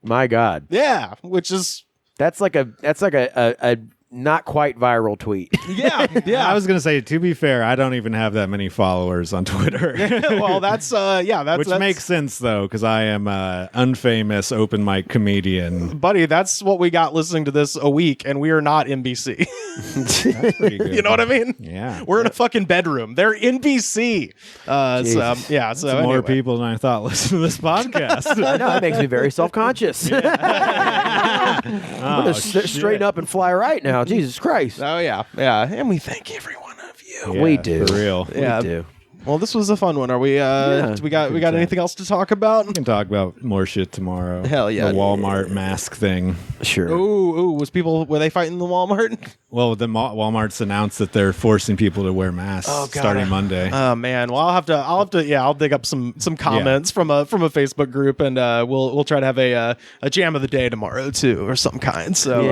My God. Yeah, which is that's like a not quite viral tweet. yeah. I was gonna say, to be fair, I don't even have that many followers on Twitter. Well, that's which makes sense though, because I am an unfamous open mic comedian. Buddy, that's what we got listening to this a week, and we are not NBC. That's pretty good. You know what I mean? Yeah, we're in a fucking bedroom. They're NBC. So more people than I thought listen to this podcast. I know, it makes me very self-conscious. I'm gonna straighten up and fly right now. Jesus Christ. Oh yeah, and we thank every one of you. Yeah, we do. for real. We do. Well, this was a fun one. Are we? We got anything else to talk about? We can talk about more shit tomorrow. Hell yeah. The Walmart mask thing. Sure. Ooh, were they fighting the Walmart? Well, the Walmart's announced that they're forcing people to wear masks starting Monday. Oh man. Well, I'll dig up some comments from a Facebook group, and we'll try to have a jam of the day tomorrow too, or some kind. So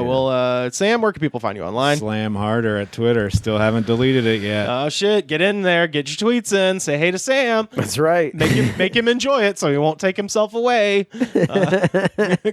well, Sam, where can people find you online? Slam harder at Twitter. Still haven't deleted it yet. Oh shit! Get in there. Get your tweets in. Say hey to Sam. That's right. Make him enjoy it so he won't take himself away.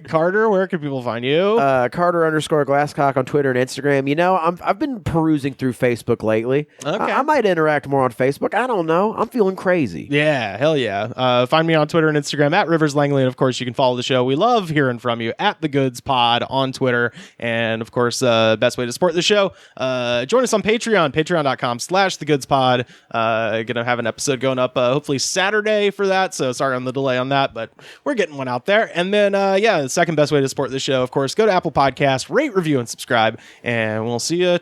Carter, where can people find you? Carter _Glasscock on Twitter and Instagram. Instagram. You know, I've been perusing through Facebook lately. Okay. I might interact more on Facebook. I don't know. I'm feeling crazy. Yeah, hell yeah. Find me on Twitter and Instagram at Rivers Langley. And of course, you can follow the show. We love hearing from you at The Goods Pod on Twitter. And of course, best way to support the show, join us on Patreon, patreon.com/TheGoodsPod. Gonna have an episode going up hopefully Saturday for that. So sorry on the delay on that, but we're getting one out there. And then, the second best way to support the show, of course, go to Apple Podcasts, rate, review, and subscribe. And we'll see you